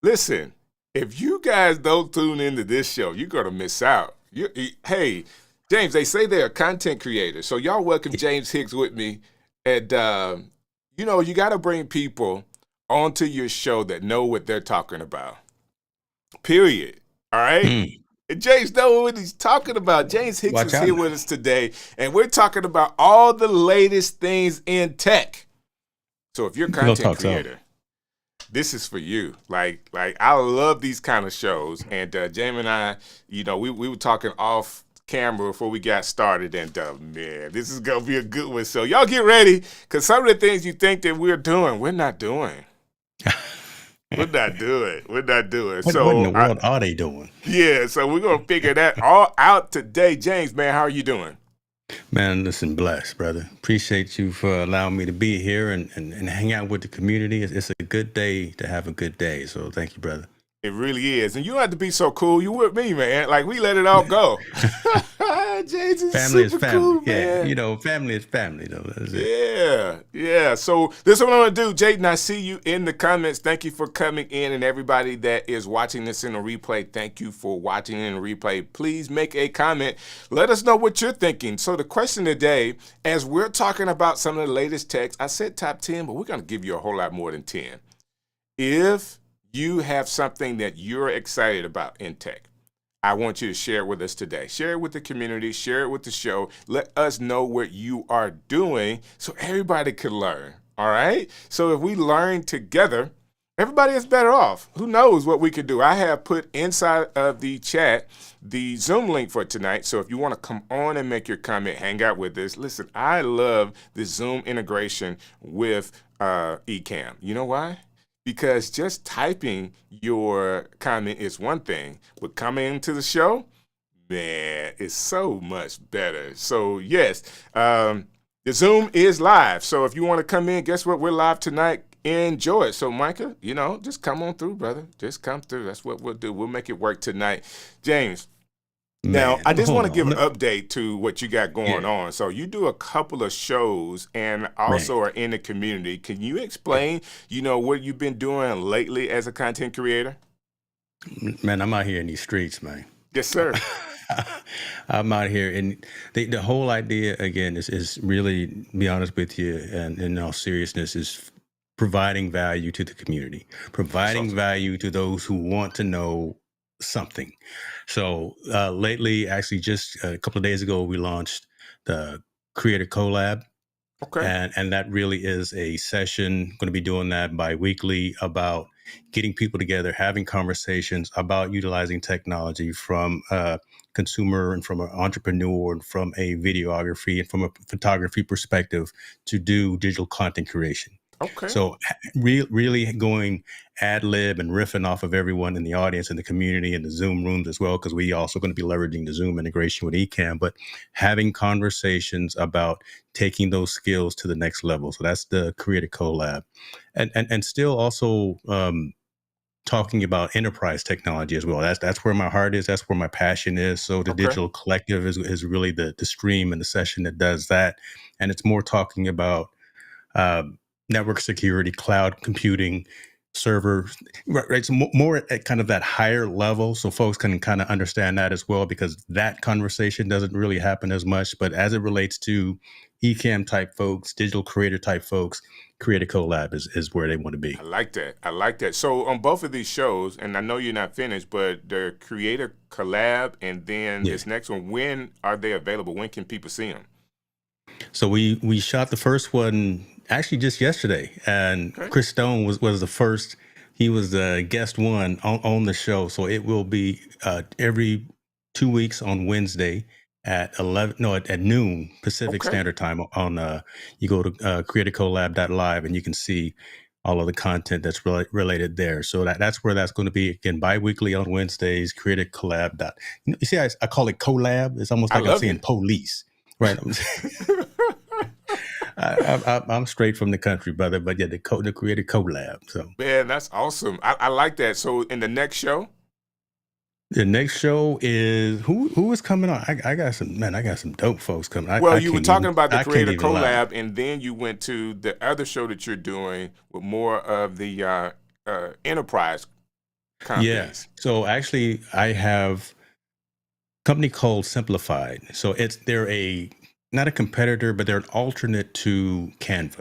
Listen, if you guys don't tune into this show, you're gonna miss out. Hey, James, they say they're a content creator, so y'all welcome James Hicks with me, and you got to bring people onto your show that know what they're talking about. Period. All right. Mm. And James knows what he's talking about. James Hicks Watch is out here now. with us today, and we're talking about all the latest things in tech. So if you're a We'll content talk some. creator, this is for you. Like I love these kind of shows. And Jamie and I, we were talking off camera before we got started, and man, this is gonna be a good one. So y'all get ready, because some of the things you think that we're doing, we're not doing. We're not doing. What in the world are they doing? Yeah, so we're gonna figure that all out today. James, man, how are you doing? Man, listen, blessed, brother. Appreciate you for allowing me to be here and hang out with the community. It's a good day to have a good day. So thank you, brother. It really is. And you don't have to be so cool. You with me, man. Like, we let it all go. James is family super is family. cool, Yeah, man. family is family, though. That's it. Yeah. So this is what I'm going to do. Jaden, I see you in the comments. Thank you for coming in. And everybody that is watching this in a replay, thank you for watching in a replay. Please make a comment. Let us know what you're thinking. So the question today, as we're talking about some of the latest techs, I said top 10, but we're going to give you a whole lot more than 10. If you have something that you're excited about in tech, I want you to share it with us today. Share it with the community. Share it with the show. Let us know what you are doing so everybody can learn. All right? So if we learn together, everybody is better off. Who knows what we could do? I have put inside of the chat the Zoom link for tonight. So if you want to come on and make your comment, hang out with us. Listen, I love the Zoom integration with Ecamm. You know why? Because just typing your comment is one thing, but coming into the show, man, it's so much better. So yes, the Zoom is live. So if you want to come in, guess what? We're live tonight. Enjoy it. So Micah, just come on through, brother. Just come through. That's what we'll do. We'll make it work tonight. James. Now, I just want to give an update to what you got going on. So you do a couple of shows and also are in the community. Can you explain, what you've been doing lately as a content creator? Man, I'm out here in these streets, man. Yes, sir. I'm out here, and the whole idea, again, is really, to be honest with you, and in all seriousness, is providing value to the community, providing value to those who want to know something. So lately, actually, just a couple of days ago, we launched the Creator Collab. Okay. And that really is a session, going to be doing that bi-weekly, about getting people together, having conversations about utilizing technology from a consumer and from an entrepreneur and from a videography and from a photography perspective to do digital content creation. Okay. So really going ad lib and riffing off of everyone in the audience and the community and the Zoom rooms as well, because we also going to be leveraging the Zoom integration with Ecamm, but having conversations about taking those skills to the next level. So that's the Creative Collab. And still also talking about enterprise technology as well. That's where my heart is. That's where my passion is. So the Digital Collective is really the stream and the session that does that. And it's more talking about network security, cloud computing, server, right? So more at kind of that higher level, so folks can kind of understand that as well, because that conversation doesn't really happen as much. But as it relates to Ecamm type folks, digital creator type folks, Creative Collab is where they want to be. I like that. So on both of these shows, and I know you're not finished, but the Creator Collab and then this next one, when are they available? When can people see them? So we shot the first one actually just yesterday, and Chris Stone was the first. He was the guest one on the show. So it will be every 2 weeks on Wednesday at noon Pacific Standard Time. On you go to creativecollab.live and you can see all of the content that's related there. So that's where that's going to be, again, bi-weekly on Wednesdays. Creative Collab. You see, I call it collab. It's almost like I'm saying police. Right. I'm straight from the country, brother, but yeah, the Creative Collab. So man, that's awesome. I like that. So in the next show? The next show is who is coming on? I got some dope folks coming. Well, you were talking about the Creator Collab, and then you went to the other show that you're doing with more of the enterprise Yeah. companies? So actually, I have a company called Simplified. So they're not a competitor, but they're an alternate to Canva.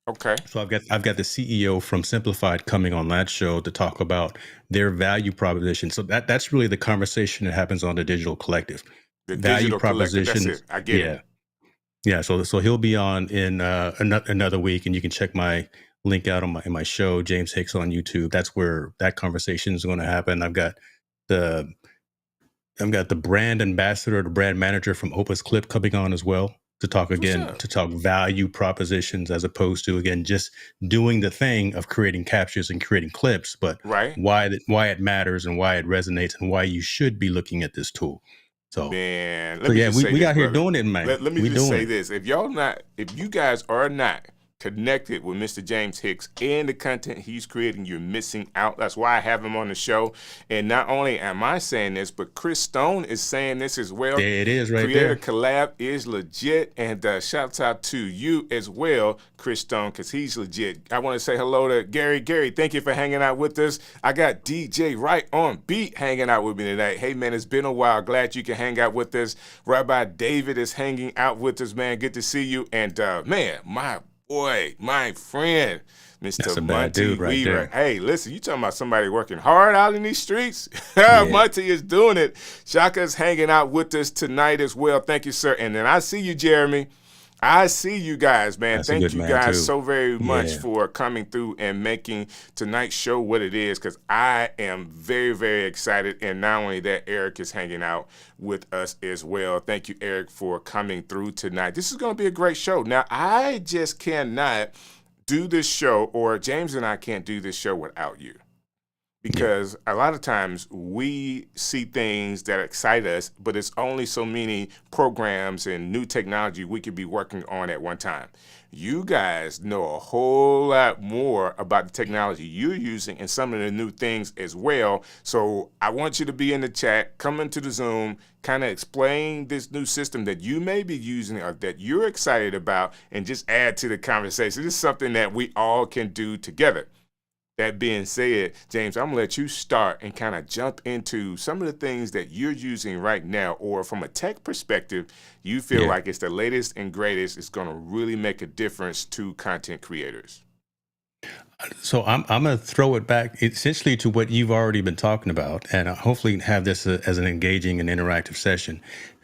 Okay. So I've got the CEO from Simplified coming on that show to talk about their value proposition. So that's really the conversation that happens on the Digital Collective. The Value digital collective. That's it. propositions. I get it. Yeah. Yeah. So he'll be on in another week, and you can check my link out on my show, James Hicks on YouTube. That's where that conversation is going to happen. The I've got the brand ambassador, the brand manager from Opus Clip coming on as well to talk What's again, up? to talk value propositions as opposed to, again, just doing the thing of creating captures and creating clips, but Right? why it matters and why it resonates and why you should be looking at this tool. So, Man, let so me yeah, just say we this, out here brother. doing it, man. Let me We just doing say it. this. If you guys are not connected with Mr. James Hicks and the content he's creating, you're missing out. That's why I have him on the show. And not only am I saying this, but Chris Stone is saying this as well. There it is right Creator there. Collab is legit. And shouts out to you as well, Chris Stone, because he's legit. I want to say hello to Gary. Gary, thank you for hanging out with us. I got DJ Right on Beat hanging out with me tonight. Hey, man, it's been a while. Glad you can hang out with us. Rabbi David is hanging out with us, man. Good to see you. And, man, my boy, my friend, That's Mr. a bad Monty dude right Weaver. there. Hey, listen, you talking about somebody working hard out in these streets? Yeah. Monty is doing it. Shaka's hanging out with us tonight as well. Thank you, sir. And then I see you, Jeremy. I see you guys, man. That's a Thank good you man, guys too. so very much Yeah. for coming through and making tonight's show what it is, because I am very, very excited. And not only that, Eric is hanging out with us as well. Thank you, Eric, for coming through tonight. This is going to be a great show. Now, I just cannot do this show, or James and I can't do this show without you. Because a lot of times we see things that excite us, but it's only so many programs and new technology we could be working on at one time. You guys know a whole lot more about the technology you're using and some of the new things as well. So I want you to be in the chat, come into the Zoom, kind of explain this new system that you may be using or that you're excited about, and just add to the conversation. This is something that we all can do together. That being said, James, I'm going to let you start and kind of jump into some of the things that you're using right now, or from a tech perspective, you feel like it's the latest and greatest. It's going to really make a difference to content creators. So I'm going to throw it back essentially to what you've already been talking about, and hopefully have this as an engaging and interactive session.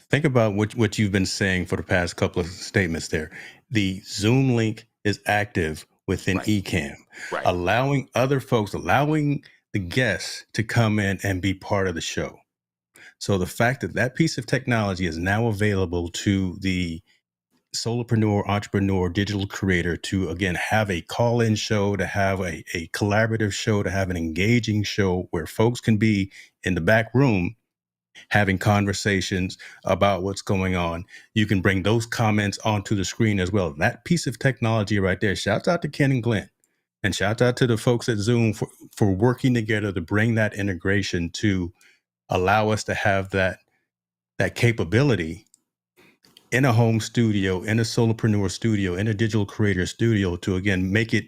Think about what you've been saying for the past couple of statements there. The Zoom link is active within Ecamm, allowing the guests to come in and be part of the show. So the fact that piece of technology is now available to the solopreneur, entrepreneur, digital creator to, again, have a call-in show, to have a collaborative show, to have an engaging show where folks can be in the back room having conversations about what's going on. You can bring those comments onto the screen as well. That piece of technology right there, shouts out to Ken and Glenn, and shout out to the folks at Zoom for working together to bring that integration to allow us to have that capability in a home studio, in a solopreneur studio, in a digital creator studio, to, again, make it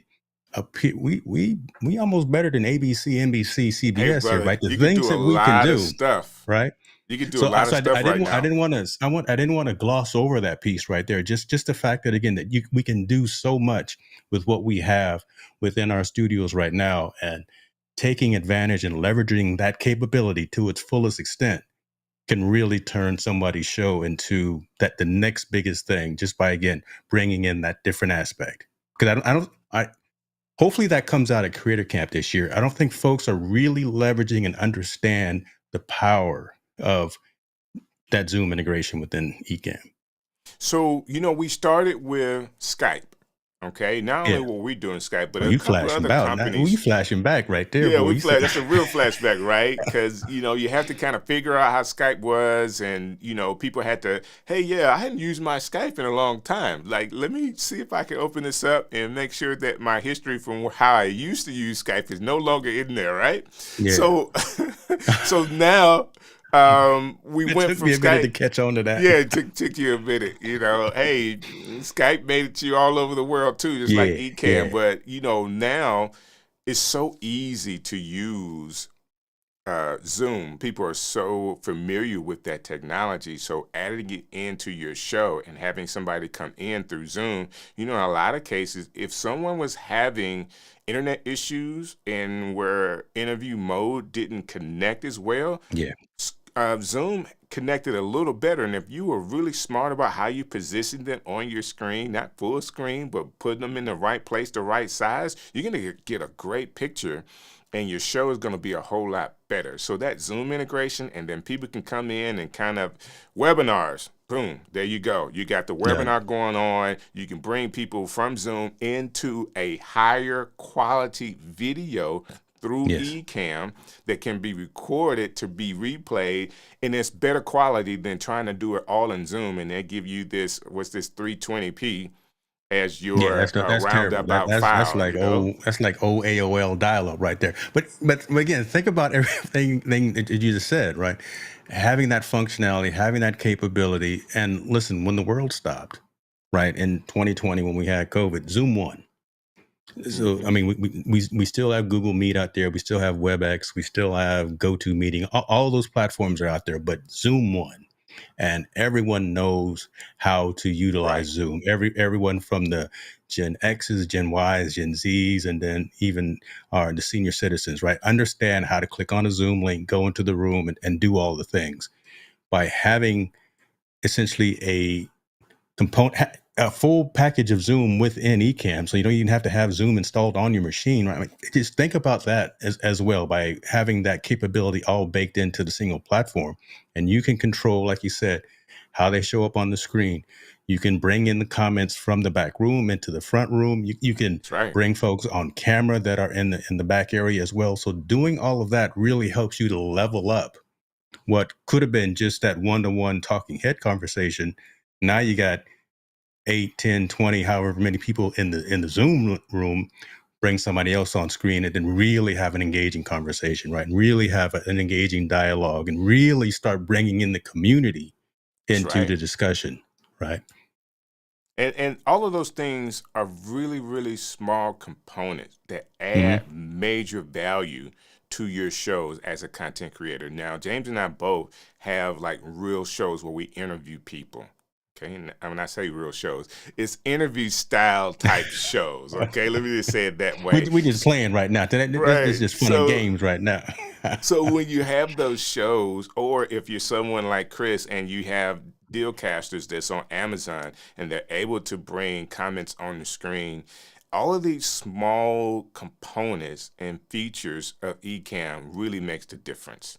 we almost better than ABC, NBC, CBS, hey, brother, here, right? The you can things do a that we can lot do, of stuff. right? You can do a lot of stuff right now. I didn't want to gloss over that piece right there. Just the fact that, again, that we can do so much with what we have within our studios right now, and taking advantage and leveraging that capability to its fullest extent can really turn somebody's show into the next biggest thing, just by, again, bringing in that different aspect. Because hopefully that comes out at Creator Camp this year. I don't think folks are really leveraging and understand the power of that Zoom integration within Ecamm. So, we started with Skype. Okay, not only were we doing Skype, but a couple of other companies. You flashing back right there, yeah, boy. That's a real flashback, right? Because you have to kind of figure out how Skype was, and people had to. Hey, yeah, I hadn't used my Skype in a long time. Like, let me see if I can open this up and make sure that my history from how I used to use Skype is no longer in there, right? Yeah. So now. We went from Skype. It took me a minute to Skype. catch on to that. Yeah, it took you a minute. Hey, Skype made it to you all over the world too, just like Ecamm. Yeah. But now it's so easy to use Zoom, people are so familiar with that technology. So adding it into your show and having somebody come in through Zoom, in a lot of cases, if someone was having internet issues and where interview mode didn't connect as well, Yeah. Zoom connected a little better. And if you were really smart about how you position them on your screen, not full screen, but putting them in the right place, the right size, you're going to get a great picture and your show is going to be a whole lot better. So that Zoom integration, and then people can come in and kind of webinars. Boom, there you go. You got the Yeah. webinar going on. You can bring people from Zoom into a higher quality video through Yes. Ecamm that can be recorded to be replayed, and it's better quality than trying to do it all in Zoom, and they give you this, what's this, 320p as Yeah, your that's terrible. roundabout That's file, like old AOL dial-up right there. But again, think about everything that you just said, right? Having that functionality, having that capability, and listen, when the world stopped, right, in 2020 when we had COVID, Zoom won. So I mean, we still have Google Meet out there, we still have WebEx, we still have GoToMeeting. All those platforms are out there, but Zoom won. And everyone knows how to utilize Right. Zoom. Everyone from the Gen X's, Gen Y's, Gen Z's, and then even the senior citizens, right, understand how to click on a Zoom link, go into the room, and do all the things. By having essentially a full package of Zoom within Ecamm, so you don't even have to have Zoom installed on your machine, right? I mean, just think about that as well, by having that capability all baked into the single platform, and you can control, like you said, how they show up on the screen. You can bring in the comments from the back room into the front room. You can That's right. bring folks on camera that are in the back area as well. So doing all of that really helps you to level up what could have been just that one-to-one talking head conversation. Now you got 8, 10, 20, however many people in the Zoom room, bring somebody else on screen, and then really have an engaging conversation, right? And really have an engaging dialogue, and really start bringing in the community That's into right. the discussion, right? And all of those things are really, really small components that Mm-hmm. add major value to your shows as a content creator. Now, James and I both have like real shows where we interview people. Okay, and when I say real shows, it's interview style type shows. Okay, let me just say it that way. We just playing right now. This Right. is just fun and games right now. So when you have those shows, or if you're someone like Chris and you have Dealcasters that's on Amazon and they're able to bring comments on the screen, all of these small components and features of Ecamm really makes the difference.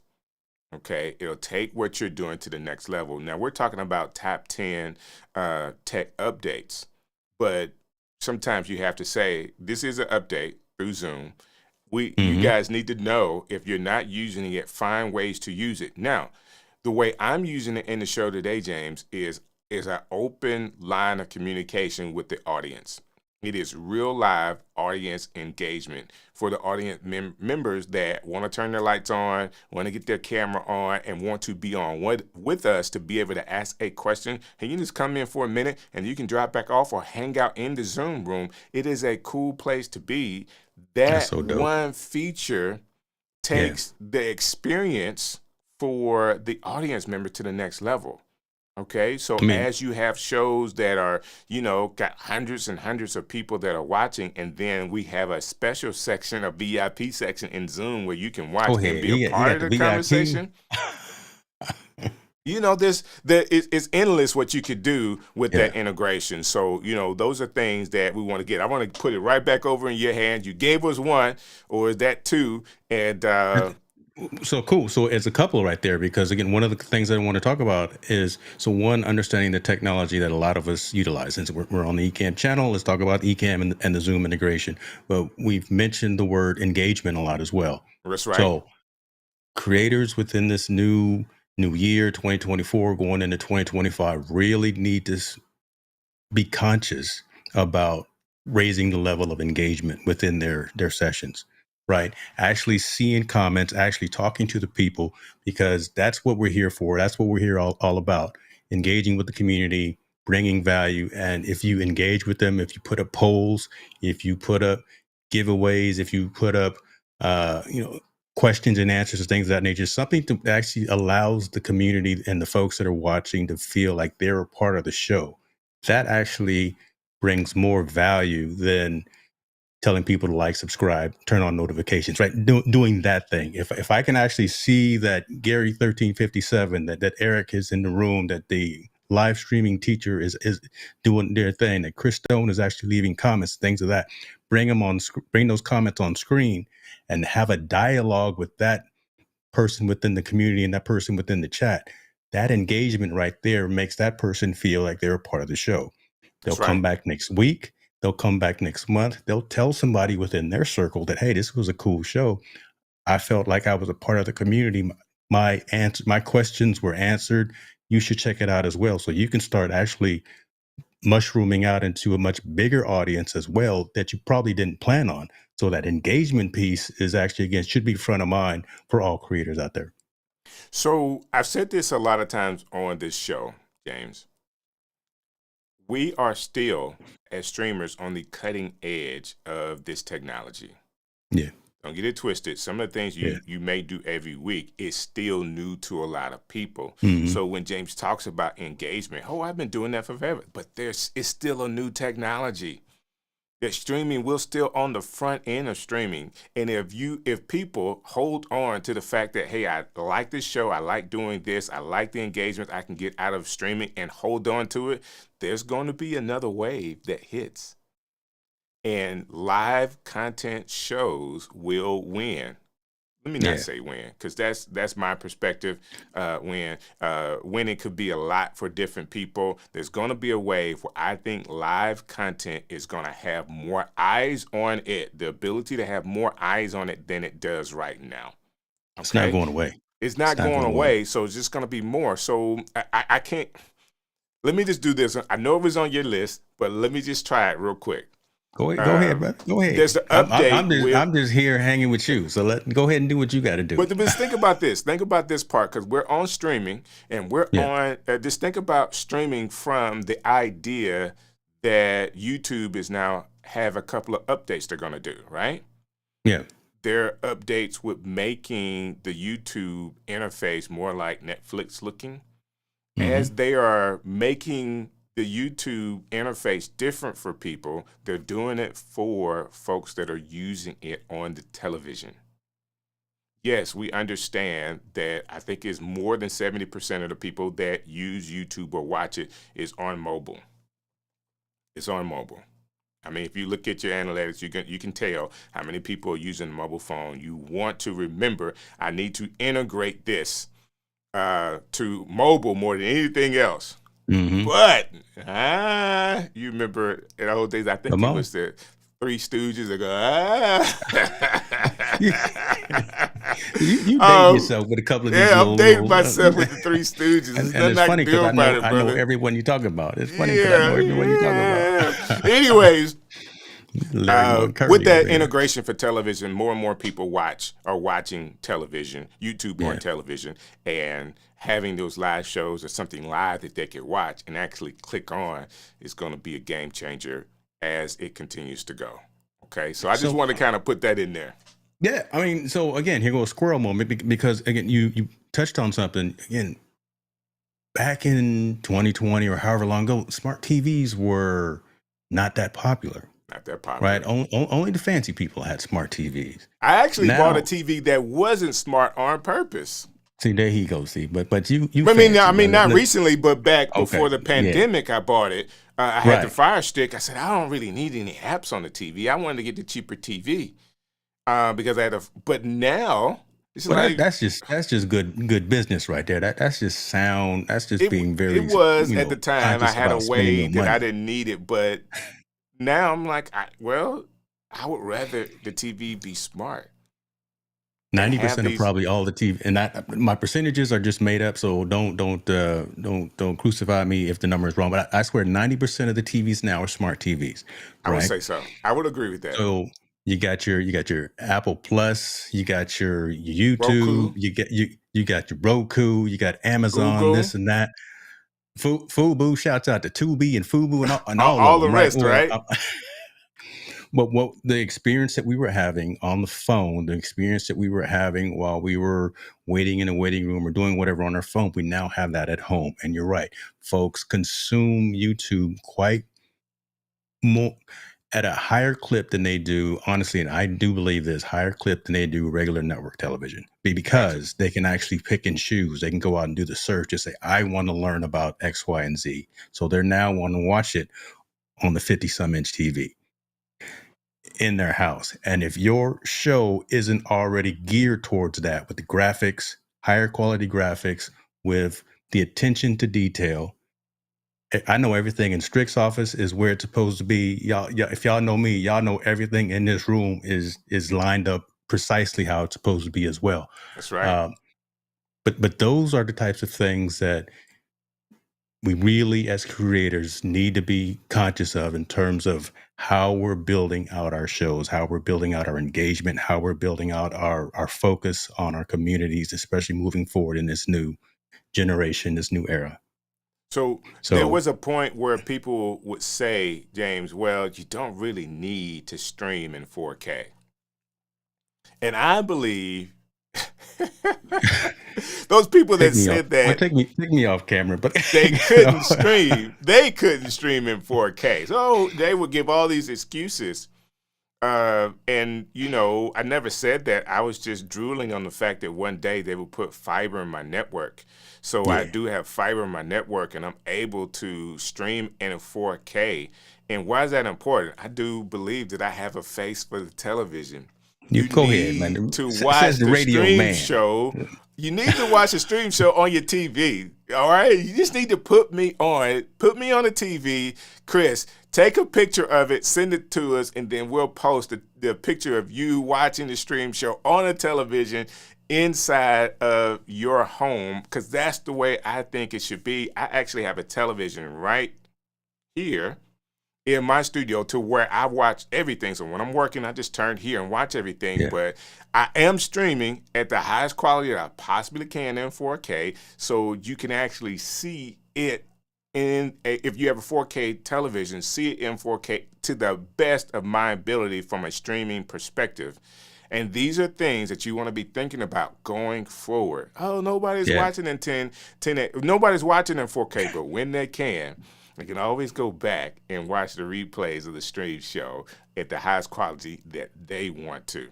Okay, it'll take what you're doing to the next level. Now we're talking about top 10 tech updates, but sometimes you have to say this is an update through Zoom. You Mm-hmm. guys need to know, if you're not using it, find ways to use it. Now, the way I'm using it in the show today, James, is an open line of communication with the audience. It is real live audience engagement for the audience members that want to turn their lights on, want to get their camera on, and want to be on with us to be able to ask a question. And you just come in for a minute and you can drop back off or hang out in the Zoom room. It is a cool place to be. That's That so dope. one feature Yeah. takes the experience for the audience member to the next level. Okay, so I mean, as you have shows that are, got hundreds and hundreds of people that are watching, and then we have a special section, a VIP section in Zoom where you can watch go and ahead. be a You part got of the the VIP. conversation. It's endless what you could do with Yeah. that integration. So, those are things that we want to get. I want to put it right back over in your hands. You gave us one, or is that two? And So cool. So it's a couple right there, because again, one of the things I want to talk about is, so one, understanding the technology that a lot of us utilize. Since we're on the Ecamm channel, let's talk about Ecamm and the Zoom integration. But we've mentioned the word engagement a lot as well. that's right. So creators within this new year, 2024, going into 2025, really need to be conscious about raising the level of engagement within their sessions, right? Actually seeing comments, actually talking to the people, because that's what we're here for. That's what we're here all about: engaging with the community, bringing value. And if you engage with them, if you put up polls, if you put up giveaways, if you put up uh you know questions and answers and things of that nature. Something to actually allows the community and the folks that are watching to feel like they're a part of the show. That actually brings more value than telling people to like, subscribe, turn on notifications, right? Doing that thing. If I can actually see that Gary 1357, that Eric is in the room, that the live streaming teacher is doing their thing, that Chris Stone is actually leaving comments, things of that, bring those comments on screen and have a dialogue with that person within the community and that person within the chat. That engagement right there makes that person feel like they're a part of the show. They'll come back next week. They'll come back next month. They'll tell somebody within their circle that, hey, this was a cool show. I felt like I was a part of the community. My questions were answered. You should check it out as well. So you can start actually mushrooming out into a much bigger audience as well that you probably didn't plan on. So that engagement piece is actually, again, should be front of mind for all creators out there. So I've said this a lot of times on this show, James. We are still, as streamers, on the cutting edge of this technology. Yeah. Don't get it twisted. Some of the things you may do every week is still new to a lot of people. Mm-hmm. So when James talks about engagement, I've been doing that for forever, but it's still a new technology. That streaming, we're still on the front end of streaming. And if people hold on to the fact that, hey, I like this show, I like doing this, I like the engagement I can get out of streaming and hold on to it, there's going to be another wave that hits. And live content shows will win. Let me not say win, because that's my perspective. Winning could be a lot for different people. There's going to be a wave where I think live content is going to have more eyes on it, the ability to have more eyes on it than it does right now. Okay? It's not going away. It's not going away, so it's just going to be more. So I can't. Let me just do this. I know it was on your list, but let me just try it real quick. Go ahead, brother. Go ahead. There's the update. I'm just here hanging with you. So go ahead and do what you got to do. But just think about this. Think about this part, because we're on streaming, and we're on. Just think about streaming from the idea that YouTube is now have a couple of updates they're going to do, right? Yeah. Their updates with making the YouTube interface more like Netflix looking, as they are making the YouTube interface different for people. They're doing it for folks that are using it on the television. Yes, we understand that I think it's more than 70% of the people that use YouTube or watch it is on mobile. It's on mobile. I mean, if you look at your analytics, you can tell how many people are using a mobile phone. You want to remember, I need to integrate this to mobile more than anything else. Mm-hmm. But you remember in the old days, I think it was the Three Stooges that go, you date yourself with a couple of these I'm dating myself with the Three Stooges. And it's funny because I know everyone you talk about. It's funny because I know everyone you talk about. Anyways, with that integration for television, more and more people are watching television, YouTube on television, and having those live shows or something live that they could watch and actually click on is going to be a game changer as it continues to go. Okay, so I just want to kind of put that in there. Yeah, I mean, so again, here goes squirrel moment, because again, you touched on something. Again, back in 2020 or however long ago, smart TVs were not that popular. Not that popular. Right? Only the fancy people had smart TVs. I actually bought a TV that wasn't smart on purpose. See, there he goes. See, but you. I mean, not recently, but back before the pandemic, I bought it. I had the Fire Stick. I said, I don't really need any apps on the TV. I wanted to get the cheaper TV because I had But now, it's that's just good business right there. That's just sound. That's just being very. It was at the time. I had a way that I didn't need it, but now I'm like, I would rather the TV be smart. 90% of probably all the TV, and my percentages are just made up. So don't crucify me if the number is wrong. But I swear 90% of the TVs now are smart TVs. Right? I would say so. I would agree with that. So you got your Apple Plus, you got your YouTube, Roku. you got your Roku, you got Amazon, Google. This and that. Fubu, shouts out to Tubi and Fubu and all the rest, right? but what the experience that we were having on the phone, the experience that we were having while we were waiting in a waiting room or doing whatever on our phone, we now have that at home. And you're right, folks consume YouTube quite more at a higher clip than they do, honestly, and I do believe this, higher clip than they do regular network television. Because they can actually pick and choose. They can go out and do the search to say, I want to learn about X, Y, and Z. So they're now want to watch it on the 50-some inch TV in their house. And if your show isn't already geared towards that with the graphics, higher quality graphics, with the attention to detail, I know everything in Strick's office is where it's supposed to be. Y'all, if y'all know me, y'all know everything in this room is lined up precisely how it's supposed to be as well. That's right. But those are the types of things that we really, as creators, need to be conscious of in terms of how we're building out our shows, how we're building out our engagement, how we're building out our focus on our communities, especially moving forward in this new generation, this new era. So there was a point where people would say, James, well, you don't really need to stream in 4K. And I believe those people that said that take me off camera, but they couldn't stream. They couldn't stream in 4K. So they would give all these excuses. And, you know, I never said that. I was just drooling on the fact that one day they would put fiber in my network. So I do have fiber in my network, and I'm able to stream in a 4K. And why is that important? I do believe that I have a face for the television. You go ahead, man. To watch the stream show. You need to watch a stream show on your TV. All right? You just need to put me on the TV. Chris, take a picture of it, send it to us, and then we'll post the picture of you watching the stream show on a television inside of your home, because that's the way I think it should be. I actually have a television right here in my studio to where I watch everything. So when I'm working, I just turn here and watch everything. Yeah. But I am streaming at the highest quality that I possibly can in 4K, so you can actually see it if you have a 4K television, see it in 4K to the best of my ability from a streaming perspective. And these are things that you want to be thinking about going forward. Oh, nobody's watching in 10, nobody's watching in 4K, but when they can always go back and watch the replays of the stream show at the highest quality that they want to.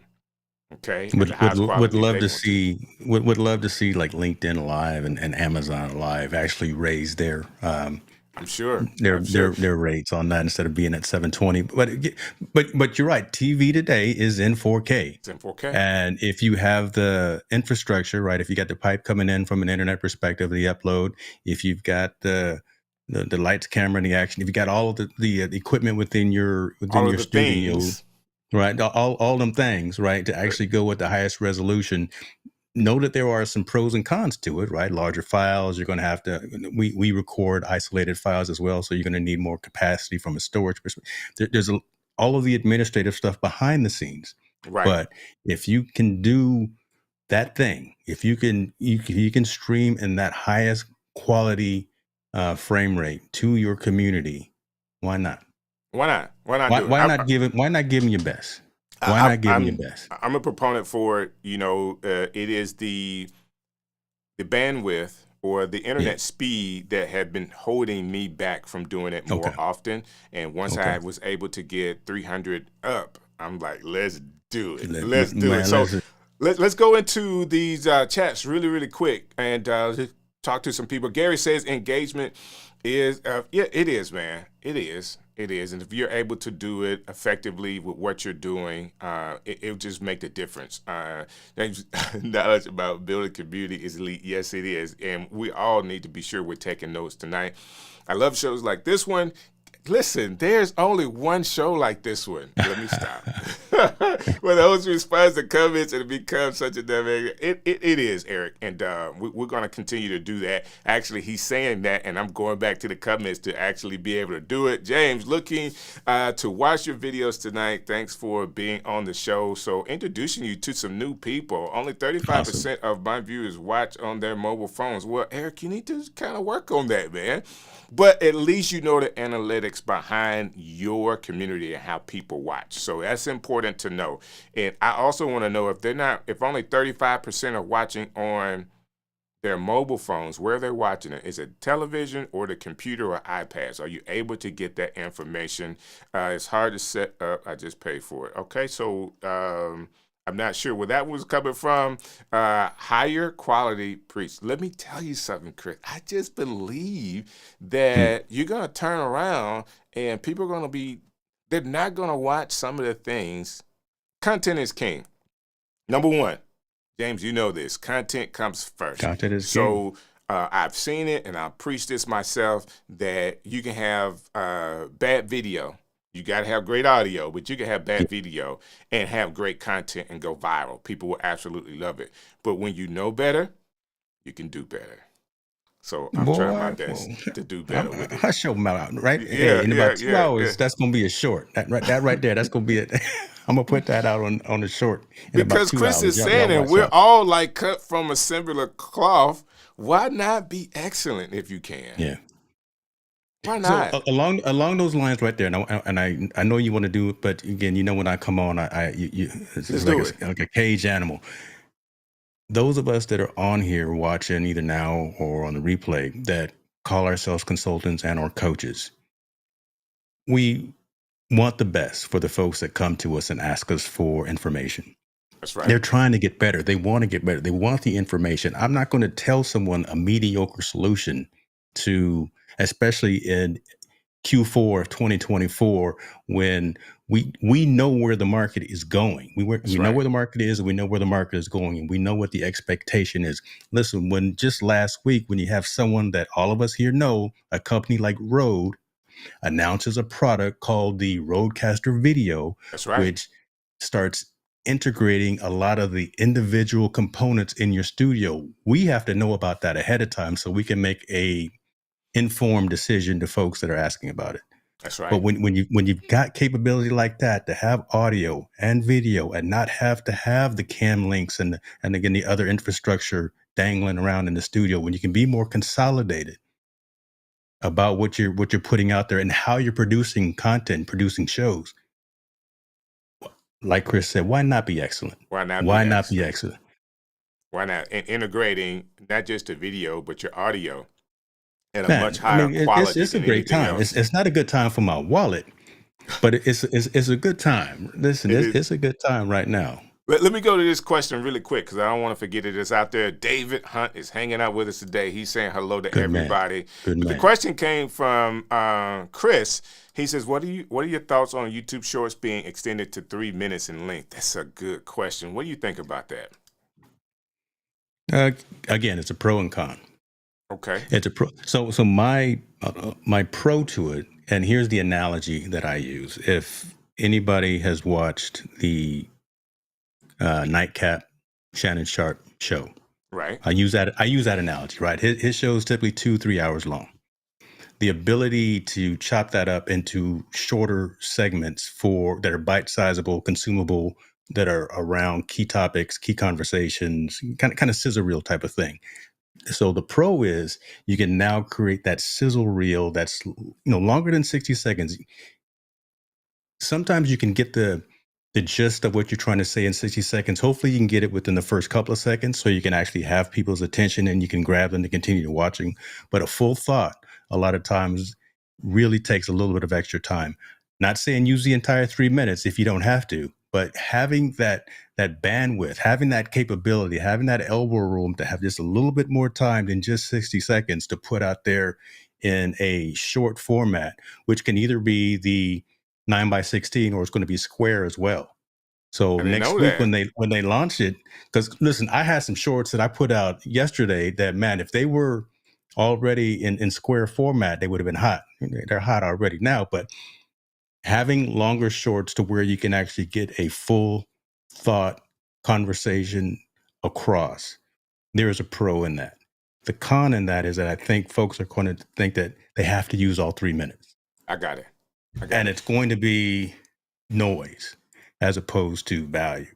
Okay. Would love to see like LinkedIn Live and Amazon Live actually raise their I'm sure their rates on that instead of being at 720. But you're right. TV today is in 4K. It's in 4K. And if you have the infrastructure, right, if you got the pipe coming in from an internet perspective, the upload, if you've got the lights, camera, and the action, if you got all of the equipment within your studio, right, all them things, right, to actually go with the highest resolution. Know that there are some pros and cons to it, right? Larger files, you're going to have to, we record isolated files as well, so you're going to need more capacity from a storage perspective. There's all of the administrative stuff behind the scenes. Right. But if you can do that thing, if you can stream in that highest quality frame rate to your community, why not? Why not? Why not give them your best? Why not give them your best? I'm a proponent for it. You know, it is the bandwidth or the internet speed that had been holding me back from doing it more often. And once I was able to get 300 up, I'm like, let's do it. Let's do it. So let's go into these chats really, really quick and talk to some people. Gary says engagement is, it is, man. It is. It is. And if you're able to do it effectively with what you're doing, it'll just make the difference. Knowledge about building community is elite. Yes, it is. And we all need to be sure we're taking notes tonight. I love shows like this one. Listen, there's only one show like this one. Let me stop. When the host responds to comments and it becomes such a dynamic, it is, Eric. And we're going to continue to do that. Actually, he's saying that, and I'm going back to the comments to actually be able to do it. James, looking to watch your videos tonight. Thanks for being on the show. So introducing you to some new people. Only 35% of my viewers watch on their mobile phones. Well, Eric, you need to kind of work on that, man. But at least you know the analytics metrics behind your community and how people watch. So that's important to know. And I also want to know if only 35% are watching on their mobile phones, where they're watching it. Is it television or the computer or iPads? Are you able to get that information? It's hard to set up. I just paid for it. Okay, so I'm not sure where that was coming from. Higher quality preach. Let me tell you something, Chris. I just believe that you're going to turn around and people are going to they're not going to watch some of the things. Content is king. Number one. James, you know this. Content comes first. Content is so I've seen it, and I'll preach this myself, that you can have bad video. You got to have great audio, but you can have bad video and have great content and go viral. People will absolutely love it. But when you know better, you can do better. So I'm trying my best to do better with it. Hush your mouth, right? Yeah, in about 2 hours, that's going to be a short. That right there, that's going to be it. I'm going to put that out on the short in because about 2 Chris hours. is saying, and we're all like cut from a similar cloth. Why not be excellent if you can? Yeah. Why not? So along those lines right there, and I know you want to do it, but again, when I come on, it's like a caged animal. Those of us that are on here watching either now or on the replay that call ourselves consultants and or coaches, we want the best for the folks that come to us and ask us for information. That's right. They're trying to get better. They want to get better. They want the information. I'm not going to tell someone a mediocre solution to, especially in Q4 of 2024, when we know where the market is going. We know where the market is, and we know where the market is going, and we know what the expectation is. Listen, when just last week, when you have someone that all of us here know, a company like Rode announces a product called the Rodecaster Video, which starts integrating a lot of the individual components in your studio. We have to know about that ahead of time so we can make a informed decision to folks that are asking about it. That's right. But when you've got capability like that to have audio and video and not have to have the cam links and again the other infrastructure dangling around in the studio, when you can be more consolidated about what you're putting out there and how you're producing content, producing shows, like Chris said, why not be excellent? Why not be excellent? Why not? And integrating not just the video but your audio at a much higher quality. It's a great time. It's not a good time for my wallet, but it's a good time. Listen, it's a good time right now. Let me go to this question really quick because I don't want to forget it. It's out there. David Hunt is hanging out with us today. He's saying hello to everybody. The question came from Chris. He says, "What are your thoughts on YouTube Shorts being extended to 3 minutes in length?" That's a good question. What do you think about that? Again, it's a pro and con. Okay. It's a pro. So my pro to it, and here's the analogy that I use. If anybody has watched the Nightcap Shannon Sharp show, right? I use that analogy, right? His show is typically 2-3 hours long. The ability to chop that up into shorter segments that are bite-sizable, consumable, that are around key topics, key conversations, kind of scissor reel type of thing. So the pro is you can now create that sizzle reel that's longer than 60 seconds. Sometimes you can get the gist of what you're trying to say in 60 seconds. Hopefully you can get it within the first couple of seconds so you can actually have people's attention and you can grab them to continue watching. But a full thought a lot of times really takes a little bit of extra time. Not saying use the entire 3 minutes if you don't have to, but having that bandwidth, having that capability, having that elbow room to have just a little bit more time than just 60 seconds to put out there in a short format, which can either be the 9x16 or it's going to be square as well. So next week when they launch it, because listen, I had some shorts that I put out yesterday that, man, if they were already in square format, they would have been hot. They're hot already now, but having longer shorts to where you can actually get a full thought conversation across, there is a pro in that. The con in that is that I think folks are going to think that they have to use all 3 minutes. I got it. It's going to be noise as opposed to value.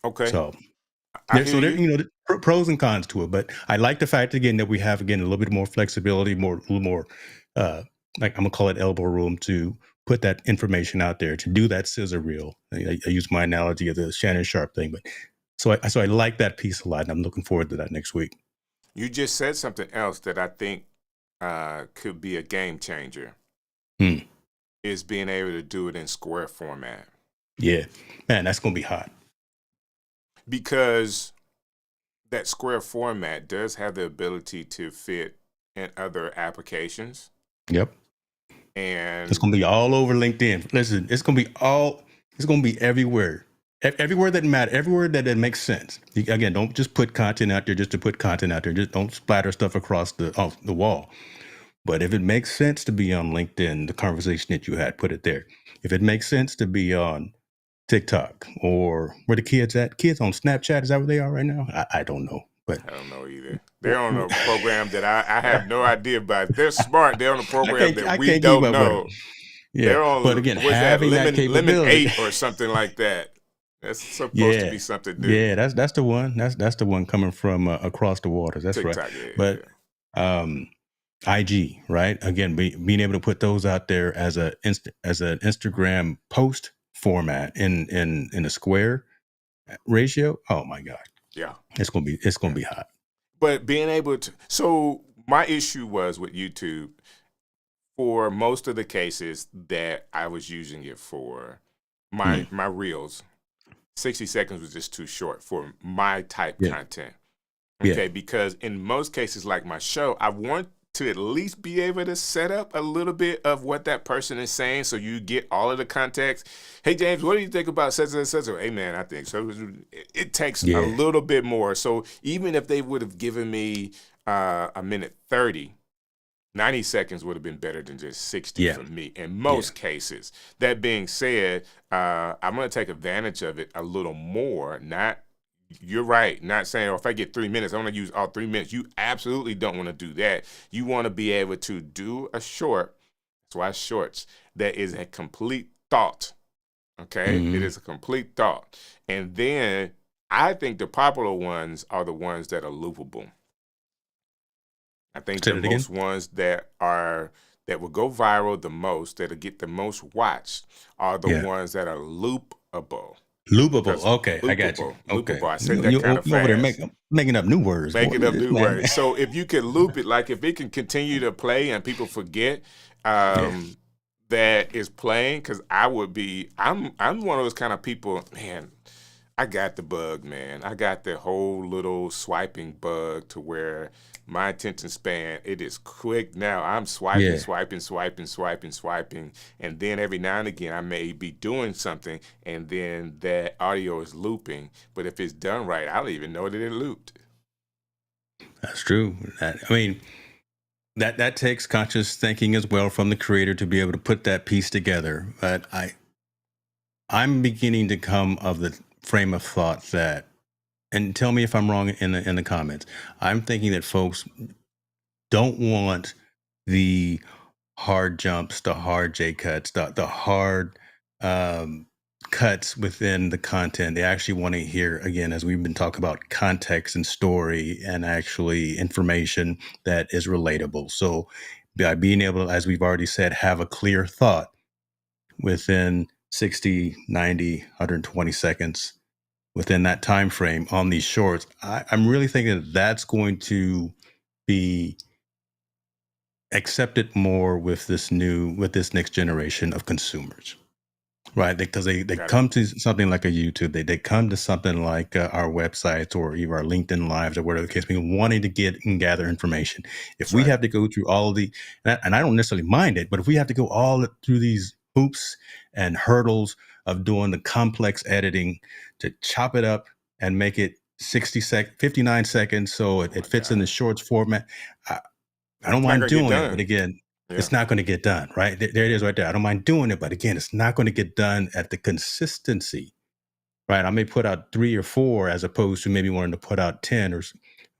Okay. So there pros and cons to it, but I like the fact again that we have a little bit more flexibility, a little more like I'm gonna call it elbow room to put that information out there, to do that scissor reel. I use my analogy of the Shannon Sharp thing, but so I like that piece a lot, and I'm looking forward to that next week. You just said something else that I think could be a game changer. Hmm. Is being able to do it in square format. Yeah, man, that's gonna be hot. Because that square format does have the ability to fit in other applications. Yep. And it's gonna be all over LinkedIn. Listen, it's gonna be everywhere. Everywhere that matters, everywhere that it makes sense. Again, don't just put content out there just to put content out there. Just don't splatter stuff across the wall. But if it makes sense to be on LinkedIn, the conversation that you had, put it there. If it makes sense to be on TikTok, or where the kids at? Kids on Snapchat, is that where they are right now? I don't know. But I don't know either. They're on a program that I have no idea about. They're smart. They're on a program that we don't know. Yeah, they're on, but again, what's that, having that capability, Lemon 8 or something like that. That's supposed to be something new. Yeah, that's the one. That's the one coming from across the waters. That's TikTok, right. But IG, right? Again, being able to put those out there as an Instagram post format in a square ratio. Oh my God. Yeah. It's gonna be hot. But being able to, so my issue was with YouTube, for most of the cases that I was using it for, my reels, 60 seconds was just too short for my type content. Okay, because in most cases, like my show, I want to at least be able to set up a little bit of what that person is saying, so you get all of the context. Hey, James, what do you think about such and such? Hey, man, I think so. It takes a little bit more. So even if they would have given me a minute 30, 90 seconds would have been better than just 60 for me in most cases. That being said, I'm going to take advantage of it a little more. You're right. Not saying, if I get 3 minutes, I'm going to use all 3 minutes. You absolutely don't want to do that. You want to be able to do a short. That's why shorts. That is a complete thought. Okay? Mm-hmm. It is a complete thought. And then I think the popular ones are the ones that are loopable. I think the most ones that will go viral the most, that'll get the most watched, are the ones that are loopable. Loopable. Okay, I got you. Okay. Loopable. I said that kind of fast. Over there making up new words. Making up new words. So if you could loop it, like if it can continue to play and people forget that it's playing, because I'm one of those kind of people, man, I got the bug, man. I got the whole little swiping bug to where my attention span, it is quick now. I'm swiping, and then every now and again I may be doing something, and then that audio is looping. But if it's done right, I don't even know that it looped. That's true. That takes conscious thinking as well from the creator to be able to put that piece together. But I'm beginning to come of the frame of thought that, and tell me if I'm wrong in the comments, I'm thinking that folks don't want the hard jumps, the hard J cuts, the hard cuts within the content. They actually want to hear, again, as we've been talking about, context and story and actually information that is relatable. So by being able to, as we've already said, have a clear thought within 60, 90, 120 seconds, within that time frame on these shorts, I'm really thinking that that's going to be accepted more with this next generation of consumers, right? Because they come to something like a YouTube, they come to something like our websites or even our LinkedIn lives or whatever the case may be, wanting to get and gather information. If we have to go through all the, and I don't necessarily mind it, but if we have to go all through these hoops and hurdles of doing the complex editing to chop it up and make it 59 seconds so it fits in the shorts format, I don't mind doing it, but again, it's not going to get done, right? There it is right there. I don't mind doing it, but again, it's not going to get done at the consistency, right? I may put out 3 or 4 as opposed to maybe wanting to put out 10 or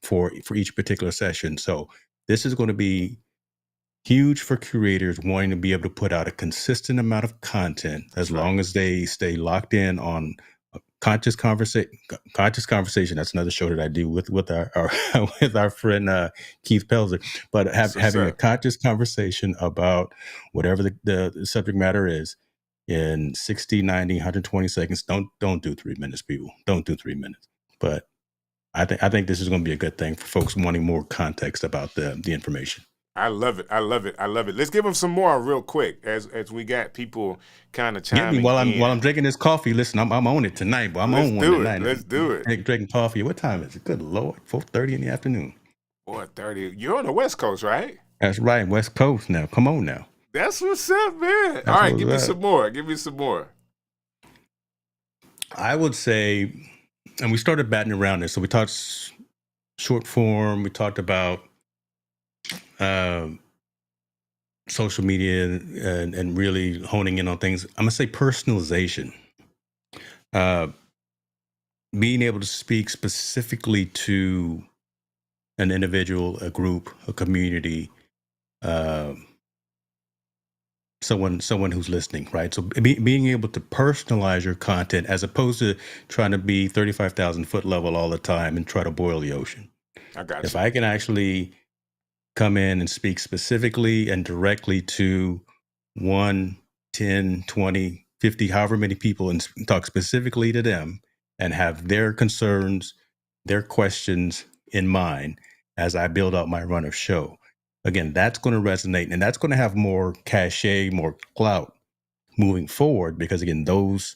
for each particular session. So this is going to be huge for creators wanting to be able to put out a consistent amount of content as long as they stay locked in on conscious conversation. That's another show that I do with our with our friend Keith Pelzer. But having a conscious conversation about whatever the subject matter is in 60, 90, 120 seconds. Don't do 3 minutes, people. Don't do 3 minutes. But I think this is going to be a good thing for folks wanting more context about the information. I love it. I love it. I love it. Let's give them some more real quick as we got people kind of chiming in. While I'm drinking this coffee. Listen, I'm on it tonight, but I'm on one tonight. Let's do it. Drinking coffee. What time is it? Good Lord, 4:30 in the afternoon. 4:30. You're on the West Coast, right? That's right, West Coast now. Come on now. That's what's up, man. All right, give me some more. Give me some more. I would say, and we started batting around this. So we talked short form. We talked about social media and really honing in on things. I'm gonna say personalization. Being able to speak specifically to an individual, a group, a community, someone who's listening, right? So being able to personalize your content as opposed to trying to be 35,000 foot level all the time and try to boil the ocean. I got you. If I can actually come in and speak specifically and directly to 1, 10, 20, 50, however many people, and talk specifically to them and have their concerns, their questions in mind as I build out my run of show. Again, that's going to resonate, and that's going to have more cachet, more clout moving forward, because again, those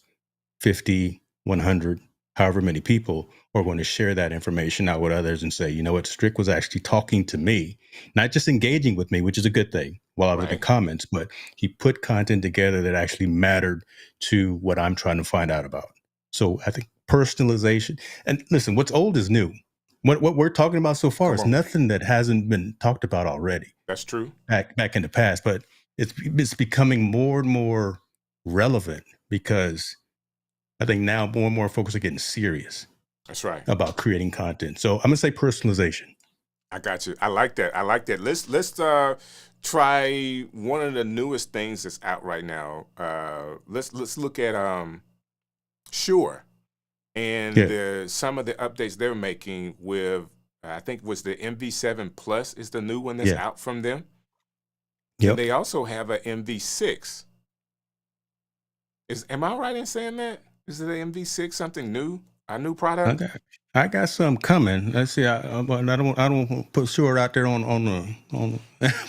50, 100, however many people are going to share that information out with others and say, you know what, Strick was actually talking to me, not just engaging with me, which is a good thing while I was in the comments, but he put content together that actually mattered to what I'm trying to find out about. So I think personalization, and listen, what's old is new. What we're talking about so far is nothing that hasn't been talked about already. That's true. Back in the past, but it's becoming more and more relevant because I think now more and more folks are getting serious. That's right. About creating content. So I'm gonna say personalization. I got you. I like that. I like that. Let's try one of the newest things that's out right now. Let's look at Shure and some of the updates they're making with, I think was the MV7 Plus is the new one that's out from them. Yep. They also have a MV6. Am I right in saying that? Is it an MV6 something new? A new product? I got some coming. Let's see. I don't put Shure out there on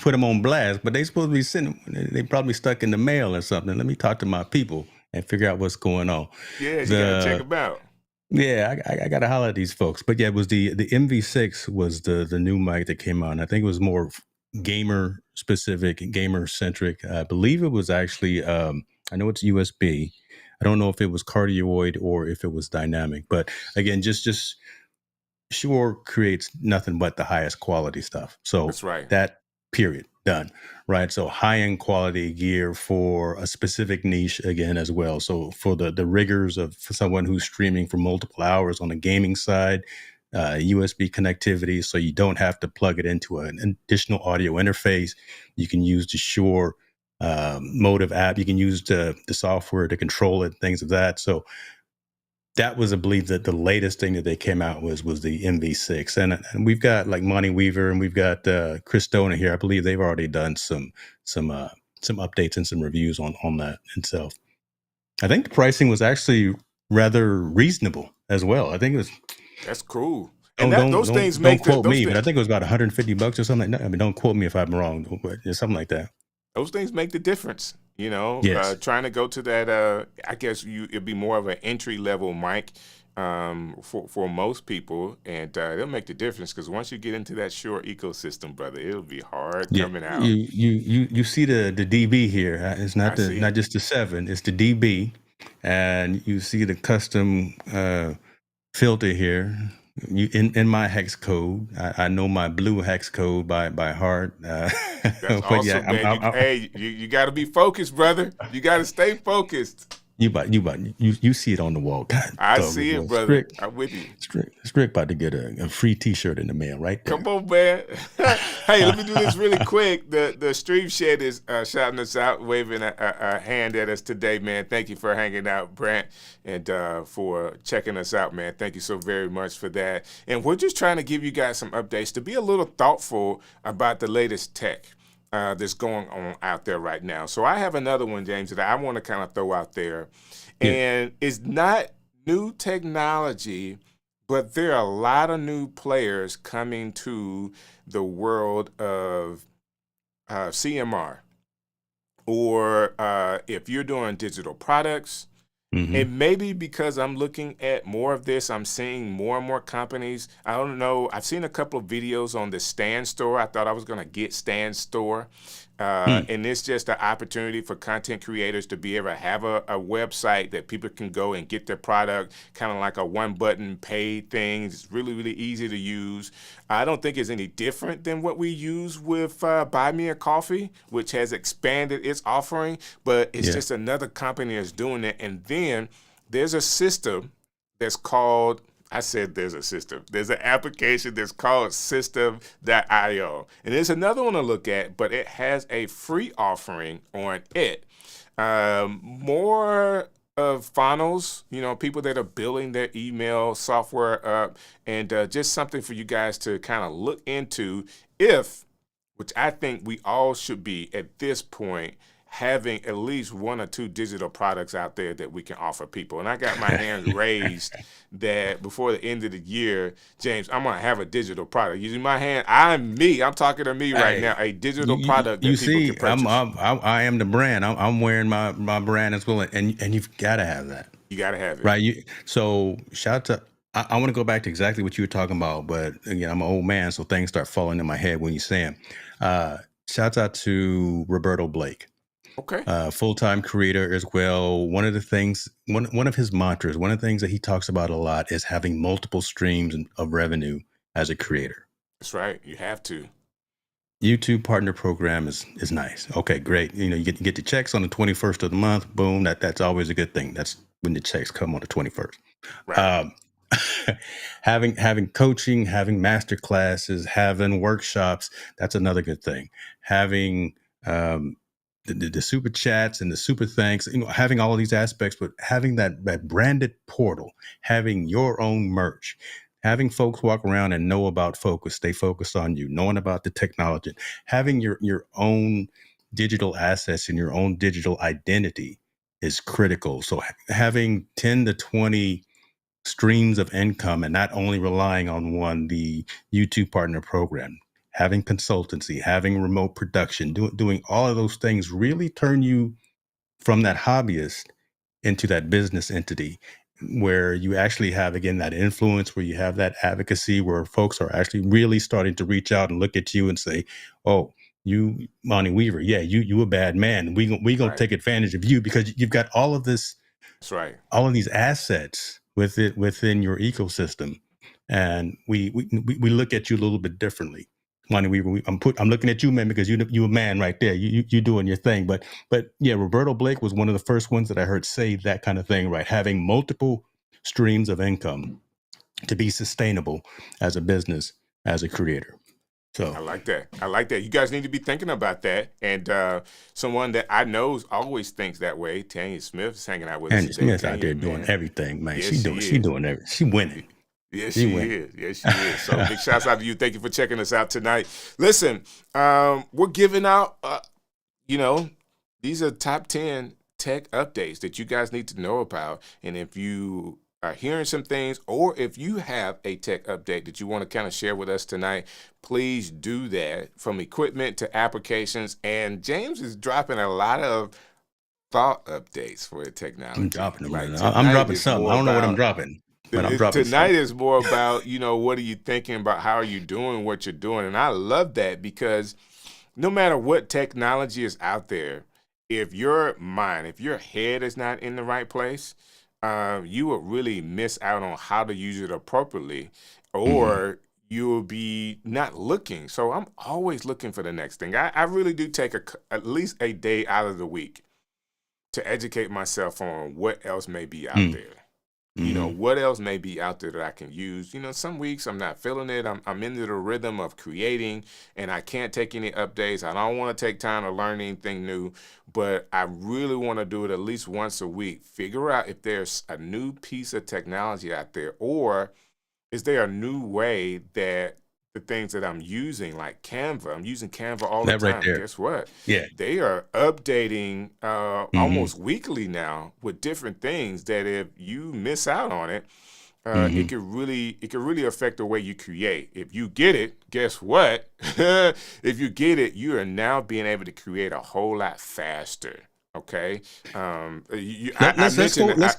put them on blast, but they supposed to be sitting. They probably stuck in the mail or something. Let me talk to my people and figure out what's going on. Yeah, you gotta check them out. Yeah, I gotta holler at these folks. But yeah, it was the MV6 was the new mic that came out. And I think it was more gamer specific, gamer centric. I believe it was actually. I know it's USB. I don't know if it was cardioid or if it was dynamic, but again, just Shure creates nothing but the highest quality stuff. So that's right. That period done, right? So high end quality gear for a specific niche again as well. So for the rigors for someone who's streaming for multiple hours on the gaming side, USB connectivity, so you don't have to plug it into an additional audio interface. You can use the Shure Motive app. You can use the software to control it, things of that. So that was, I believe, that the latest thing that they came out was the MV6, and we've got like Monty Weaver and we've got Chris Stoner here. I believe they've already done some updates and some reviews on that itself. I think the pricing was actually rather reasonable as well. I think it was. That's cool. And those things make don't quote me, but I think it was about $150 or something. I mean, don't quote me if I'm wrong, but something like that. Those things make the difference, you know. Yes. Trying to go to that, I guess it'd be more of an entry level mic for most people, and it'll make the difference because once you get into that Shure ecosystem, brother, it'll be hard coming out. You see the DB here. It's not just the 7. It's the DB, and you see the custom filter here. In my hex code, I know my blue hex code by heart. That's awesome, man. You got to be focused, brother. You got to stay focused. You see it on the wall. God, I dog it see it, was brother. Strick. I'm with you. Strick about to get a free T-shirt in the mail right there. Come on, man. Hey, let me do this really quick. The Stream Shed is shouting us out, waving a hand at us today, man. Thank you for hanging out, Brant, and for checking us out, man. Thank you so very much for that. And we're just trying to give you guys some updates to be a little thoughtful about the latest tech that's going on out there right now. So I have another one, James, that I want to kind of throw out there. Yeah. And it's not new technology, but there are a lot of new players coming to the world of CMR, or if you're doing digital products. And maybe because I'm looking at more of this, I'm seeing more and more companies. I don't know. I've seen a couple of videos on the Stand Store. I thought I was going to get Stand Store. And it's just an opportunity for content creators to be able to have a website that people can go and get their product, kind of like a one-button paid thing. It's really, really easy to use. I don't think it's any different than what we use with Buy Me a Coffee, which has expanded its offering, but it's just another company that's doing it. And then there's a system that's called, I said there's a system. There's an application that's called System.io. And there's another one to look at, but it has a free offering on it. More of funnels, people that are building their email software up, and just something for you guys to kind of look into which I think we all should be at this point, having at least one or two digital products out there that we can offer people. And I got my hands raised that before the end of the year, James, I'm going to have a digital product. Using my hand, I'm talking to me right now, a digital product that people can purchase. I am the brand. I'm wearing my brand as well, and you've got to have that. You got to have it. Right. So shout out to, I want to go back to exactly what you were talking about, but again, I'm an old man, so things start falling in my head when you say them. Shout out to Roberto Blake. Okay. Full-time creator as well. One of the things, one of his mantras, one of the things that he talks about a lot is having multiple streams of revenue as a creator. That's right. You have to. YouTube partner program is nice. Okay, great. You get the checks on the 21st of the month. Boom. That's always a good thing. That's when the checks come on the 21st. Right. Having coaching, having master classes, having workshops. That's another good thing. Having the super chats and the super thanks, having all of these aspects, but having that branded portal, having your own merch, having folks walk around and know about focus, stay focused on you, knowing about the technology, having your own digital assets and your own digital identity is critical. So having 10 to 20 streams of income and not only relying on one, the YouTube partner program, having consultancy, having remote production, doing all of those things really turn you from that hobbyist into that business entity where you actually have, again, that influence, where you have that advocacy, where folks are actually really starting to reach out and look at you and say, oh, you, Monty Weaver, yeah, you a bad man. We gonna take advantage of you because you've got all of this. That's right. All of these assets within your ecosystem. And we look at you a little bit differently. Monty Weaver, I'm looking at you, man, because you a man right there. You doing your thing. But yeah, Roberto Blake was one of the first ones that I heard say that kind of thing, right? Having multiple streams of income to be sustainable as a business, as a creator. So I like that. You guys need to be thinking about that. And someone that I know always thinks that way, Tanya Smith, is hanging out with us. Tanya Smith out there doing everything, man. Yes, she doing everything. She winning. Yes, she is. Yes, she is. So big shouts out to you. Thank you for checking us out tonight. Listen, we're giving out, these are top 10 tech updates that you guys need to know about. And if you are hearing some things, or if you have a tech update that you want to kind of share with us tonight, please do that, from equipment to applications. And James is dropping a lot of thought updates for technology. I'm dropping them. I'm dropping something. I don't know what I'm dropping. But I'm dropping tonight is more about, what are you thinking about? How are you doing what you're doing? And I love that, because no matter what technology is out there, if your head is not in the right place, you would really miss out on how to use it appropriately, or you will be not looking. So I'm always looking for the next thing. I really do take at least a day out of the week to educate myself on what else may be out Mm. there. Mm-hmm. What else may be out there that I can use? Some weeks I'm not feeling it. I'm into the rhythm of creating, and I can't take any updates. I don't want to take time to learn anything new, but I really want to do it at least once a week. Figure out if there's a new piece of technology out there, or is there a new way that the things that I'm using, like Canva, I'm using Canva all the That right time. there. Guess what? Yeah. They are updating Mm-hmm. almost weekly now with different things that if you miss out on it, Mm-hmm. it could really affect the way you create. If you get it, guess what? If you get it, you are now being able to create a whole lot faster. Okay. I Let's go mentioned down. let's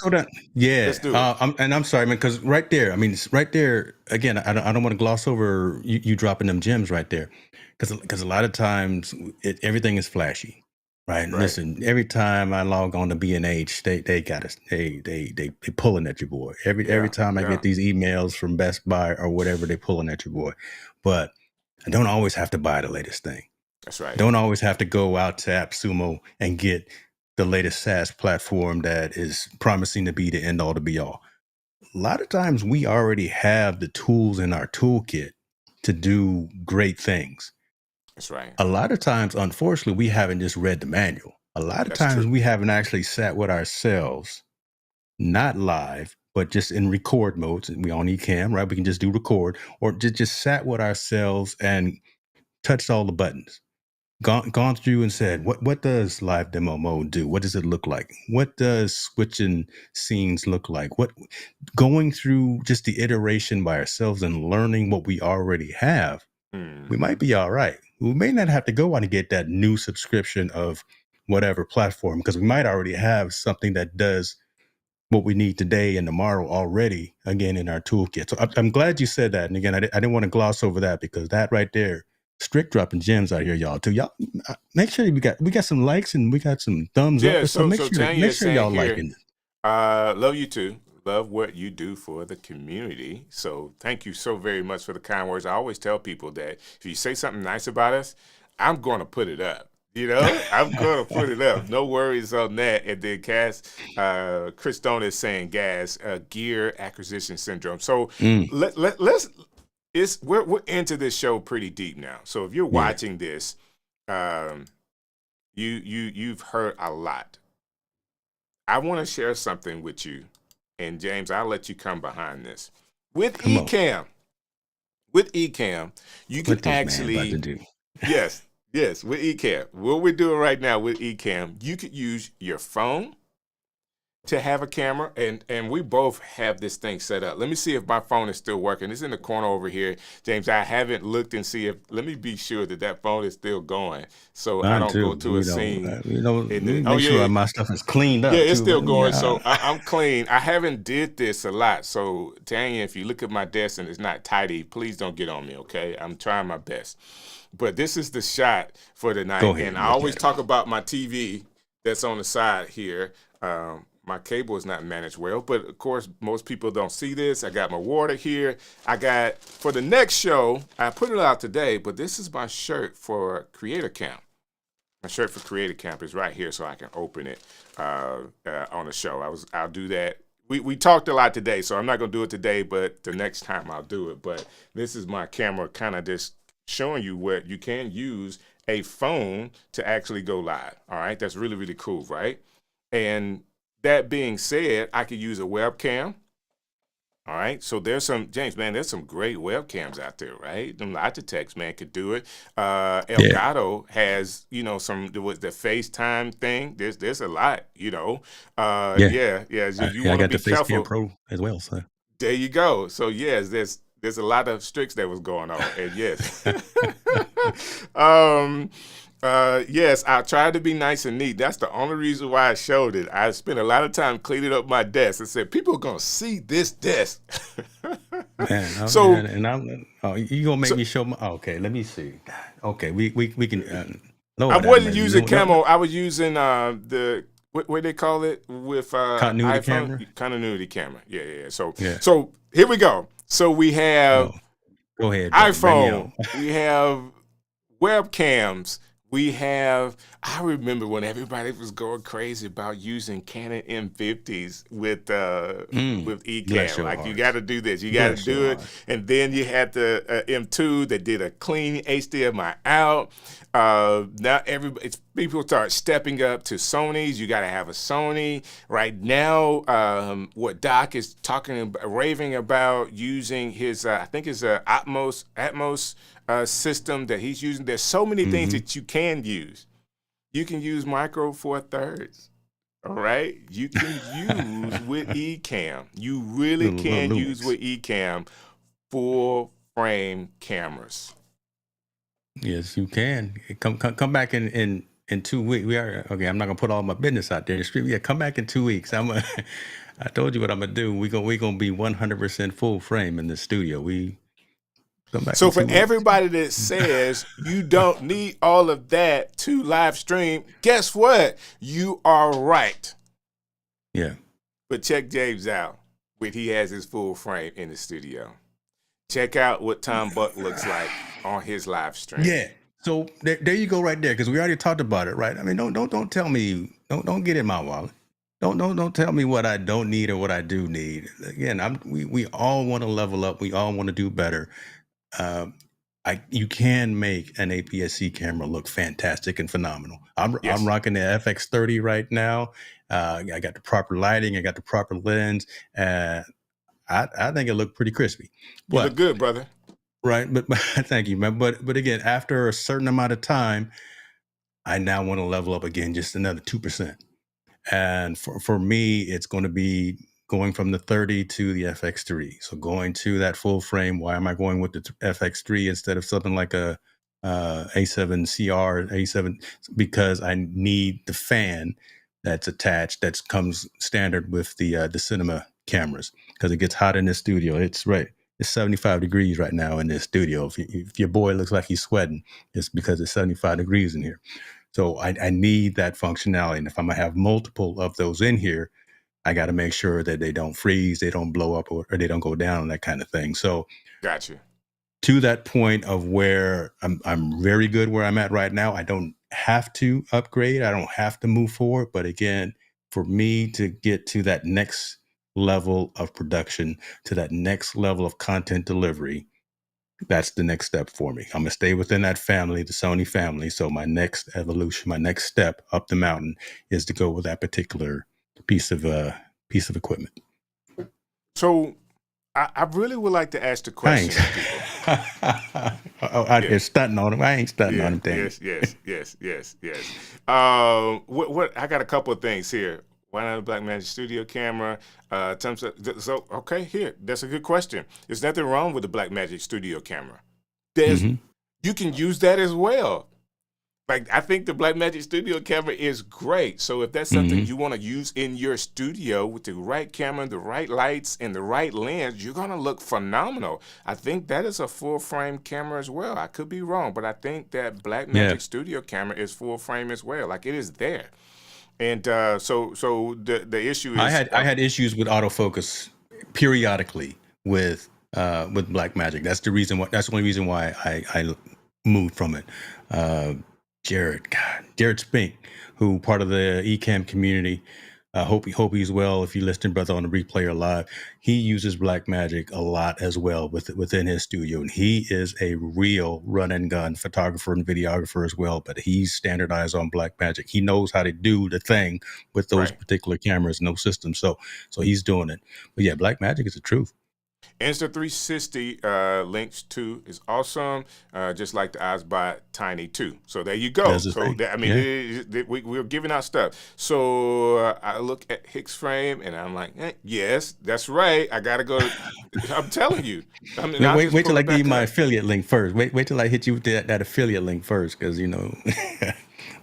Yeah. do it. I'm sorry, man, because right there, I mean, it's right there again. I don't want to gloss over you dropping them gems right there, because a lot of times everything is flashy, right? Right. Listen, every time I log on to B&H, they got us. They pulling at your boy. Every Yeah. time I Yeah. get these emails from Best Buy or whatever, they pulling at your boy. But I don't always have to buy the latest thing. That's right. Don't always have to go out to AppSumo and get the latest SaaS platform that is promising to be the end all to be all. A lot of times we already have the tools in our toolkit to do great things. That's right. A lot of times, unfortunately, we haven't just read the manual. A lot of That's times true. we haven't actually sat with ourselves, not live, but just in record modes. We on Ecamm, right? We can just do record, or just sat with ourselves and touched all the buttons. Gone through and said, what does live demo mode do? What does it look like? What does switching scenes look like? What going through just the iteration by ourselves and learning what we already have, we might be all right. We may not have to go out and get that new subscription of whatever platform, because we might already have something that does what we need today and tomorrow already, again, in our toolkit. So I'm glad you said that. And again, I didn't want to gloss over that, because that right there, Strick dropping gems out here, y'all. Too, y'all make sure we got some likes and we got some thumbs Yeah. up. So So Tanya make is sure saying y'all here, liking. love you too. Love what you do for the community. So thank you so very much for the kind words. I always tell people that if you say something nice about us, I'm going to put it up. I'm going to put it up. No worries on that. And then Chris Stone is saying gas, gear acquisition syndrome. So Mm, we're into this show pretty deep now. So if you're yeah, watching this, um, you've heard a lot. I want to share something with you, and James, I'll let you come behind this. With come on. Ecamm, with Ecamm, you can What this man about to actually, do? yes, with Ecamm. What we're doing right now with Ecamm, you could use your phone to have a camera, and we both have this thing set up. Let me see if my phone is still working. It's in the corner over here, James. I haven't looked and see if. Let me be sure that phone is still going, so I Mine don't go too. to a scene. Let me Oh make sure yeah, my stuff is cleaned yeah, up it's too, still man. going. Yeah. So I'm clean. I haven't did this a lot. So Tanya, if you look at my desk and it's not tidy, please don't get on me, okay? I'm trying my best. But this is the shot for Go tonight. ahead And and I look always at it. talk about my TV that's on the side here. My cable is not managed well, but of course, most people don't see this. I got my water here. I got, for the next show, I put it out today, but this is my shirt for Creator Camp. My shirt for Creator Camp is right here, so I can open it on the show. I'll do that. We talked a lot today, so I'm not gonna do it today, but the next time I'll do it. But this is my camera, kind of just showing you where you can use a phone to actually go live. All right, that's really really cool, right? And that being said, I could use a webcam. All right, so James, man, there's some great webcams out there, right? Them Logitechs, man, could do it. Yeah. Elgato has, with the FaceTime thing. There's a lot, Yeah. yeah. So you I want to got the be Facecam careful. Pro as well. So. There you go. So yes, there's a lot of tricks that was going on, and yes, um, yes, I tried to be nice and neat. That's the only reason why I showed it. I spent a lot of time cleaning up my desk. I said people are gonna see this desk. Man, so, and I'm you gonna make so me show my okay, let me see. Okay, we can I Lord have wasn't mercy. using camo. I was using the what they call it with Continuity iPhone camera? continuity camera. Yeah. So Yeah. so here we go. So we have Oh, go ahead, brother. Bring me on. iPhone. We have webcams. I remember when everybody was going crazy about using Canon M50s with Bless Ecamm. your Like, you got hearts. to do this, you got to Bless do your it. heart. And then you had the M2 that did a clean HDMI out. Now people start stepping up to Sony's. You got to have a Sony. Right now, what Doc is raving about using his, I think his Atmos system that he's using. There's so many things Mm-hmm. that you can use. You can use Micro Four Thirds. All right, you can use with Ecamm. You really Little can use Lumix. with Ecamm full frame cameras. Yes, you can. Come back in 2 weeks. We are okay. I'm not gonna put all my business out there in the street. Yeah, come back in 2 weeks. I told you what I'm gonna do. We gonna be 100% full frame in the studio. We come back So in for 2 weeks. everybody that says you don't need all of that to live stream, guess what? You are right. Yeah. But check James out when he has his full frame in the studio. Check out what Tom Buck looks like on his live stream. Yeah. So there you go right there, because we already talked about it, right? I mean, don't tell me, don't get in my wallet. Don't tell me what I don't need or what I do need. Again, we all want to level up. We all want to do better. Um, you can make an APS-C camera look fantastic and phenomenal. I'm Yes. rocking the FX30 right now. I got the proper lighting. I got the proper lens. I think it looked pretty crispy. You look But good, brother. right, but thank you, man. But again, after a certain amount of time, I now want to level up again, just another 2%. And for me, it's going to be going from the 30 to the FX3. So going to that full frame. Why am I going with the FX3 instead of something like a A7CR, A7? Because I need the fan that's attached, that comes standard with the cinema cameras, because it gets hot in the studio. It's 75 degrees right now in this studio. If your boy looks like he's sweating, it's because it's 75 degrees in here. So I need that functionality. And if I'm going to have multiple of those in here, I got to make sure that they don't freeze, they don't blow up, or they don't go down, that kind of thing. So Gotcha. to that point of where I'm very good where I'm at right now, I don't have to upgrade. I don't have to move forward. But again, for me to get to that next level of production, to that next level of content delivery, that's the next step for me. I'm gonna stay within that family, the Sony family. So my next evolution, my next step up the mountain is to go with that particular piece of equipment. So I really would like to ask the question. Out here stunting on him. I ain't stunting on him, damn it. Yes. What? I got a couple of things here. Why not a Blackmagic Studio camera? So okay, here. That's a good question. There's nothing wrong with the Blackmagic Studio camera. You can use that as well. Like, I think the Blackmagic Studio camera is great. So if that's something you want to use in your studio with the right camera, the right lights, and the right lens, you're going to look phenomenal. I think that is a full frame camera as well. I could be wrong, but I think that Blackmagic Studio camera is full frame as well. Like, it is there. And so the issue is, I had issues with autofocus periodically with Blackmagic. That's the reason why. That's the only reason why I moved from it. Jared Spink, who part of the Ecamm community. Hope he's well. If you listen, brother, on the replay or live, he uses Blackmagic a lot as well within his studio, and he is a real run and gun photographer and videographer as well. But he's standardized on Blackmagic. He knows how to do the thing with those particular cameras, no system. So he's doing it. But yeah, Blackmagic is the truth. Insta360 Lynx 2 is awesome, just like the iSbot Tiny 2. So there you go. So we're giving out stuff. So I look at Hicks frame and I'm like, yes, that's right. I gotta go. I'm telling you. Wait till I give you my affiliate link first. Wait till I hit you with that affiliate link first, because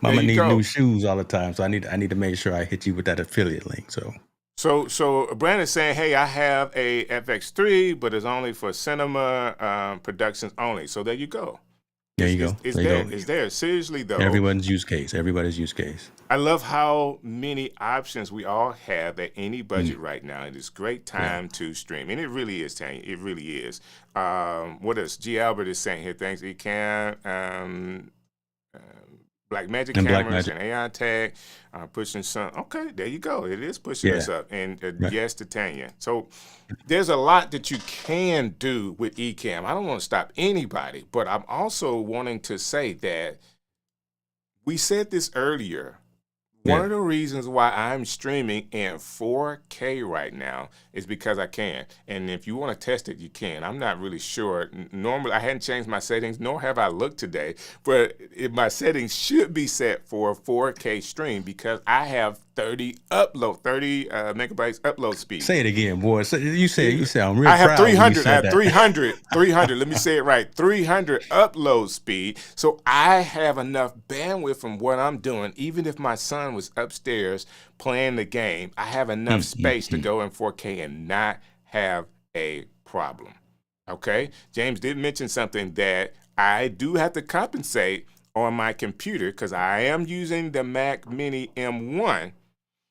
Mama need new shoes all the time, so I need to make sure I hit you with that affiliate link. So Brandon's saying, hey, I have a FX3, but it's only for cinema productions only. So there you go. There you go. It's there. Seriously, though. Everybody's use case. I love how many options we all have at any budget right now. It is great time to stream. And it really is, Tanya. It really is. What else? G. Albert is saying here, thanks, Ecamm. Blackmagic And cameras Blackmagic. and AI tag pushing some. Okay, there you go. It is pushing us Yeah. up. And Right. yes to Tanya. So there's a lot that you can do with Ecamm. I don't want to stop anybody, but I'm also wanting to say that we said this earlier. One Yeah. of the reasons why I'm streaming in 4K right now is because I can. And if you want to test it, you can. I'm not really sure. Normally, I hadn't changed my settings, nor have I looked today. But my settings should be set for a 4K stream because I have 30 megabytes upload speed. Say it again, boy. You said I'm real I have proud when you 300. I said have that. 300. Let me say it right. 300 upload speed. So I have enough bandwidth from what I'm doing. Even if my son was upstairs playing the game, I have enough space to go in 4K and not have a problem. Okay? James did mention something that I do have to compensate on my computer because I am using the Mac Mini M1.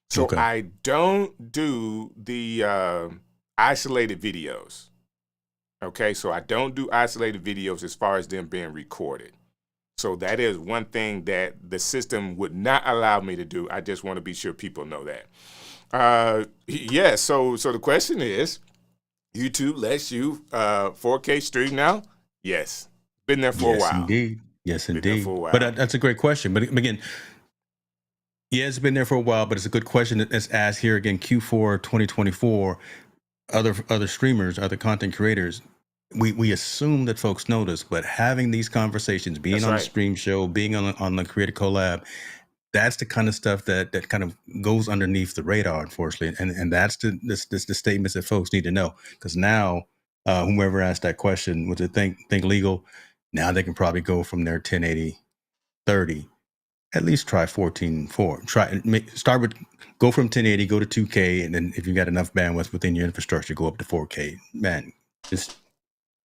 So Okay. I don't do the isolated videos. Okay, so I don't do isolated videos as far as them being recorded. So that is one thing that the system would not allow me to do. I just want to be sure people know that. Yeah, so the question is, YouTube lets you 4K stream now? Yes. Been there for a Yes, while. indeed. Yes, Been there indeed. for a while. But that's a great question. But again, yeah, it's been there for a while, but it's a good question that's asked here again. Q4 2024. Other streamers, other content creators, we assume that folks know this, but having these conversations, being That's on right. the stream show, being on the Creator Collab, that's the kind of stuff that kind of goes underneath the radar, unfortunately, and that's the statements that folks need to know, because now whomever asked that question, would they think legal? Now they can probably go from their 1080 30. At least try 14.4. Start with, go from 1080, go to 2K, and then if you got enough bandwidth within your infrastructure, go up to 4K. Man, just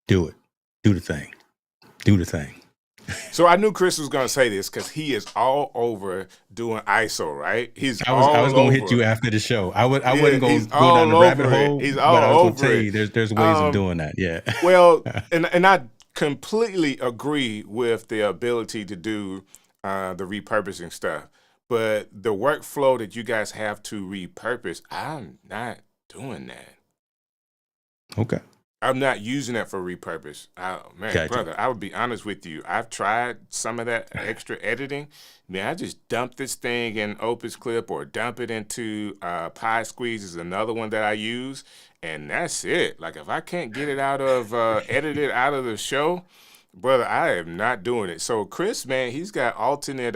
do it. Do the thing. Do the thing. So I knew Chris was going to say this because he is all over doing ISO, right? I was going to hit you after the show. I wasn't going to go down the rabbit hole, He's but all I was going to over tell you there's ways of doing that. Yeah. Well, and I completely agree with the ability to do the repurposing stuff, but the workflow that you guys have to repurpose, I'm not doing that. Okay. I'm not using that for repurpose. Oh, man, Gotcha. brother, I would be honest with you. I've tried some of that extra editing. Man, I just dump this thing in Opus Clip or dump it into Pi Squeeze is another one that I use, and that's it. Like, if I can't get it out of, edited out of the show, brother, I am not doing it. So Chris, man, he's got alternate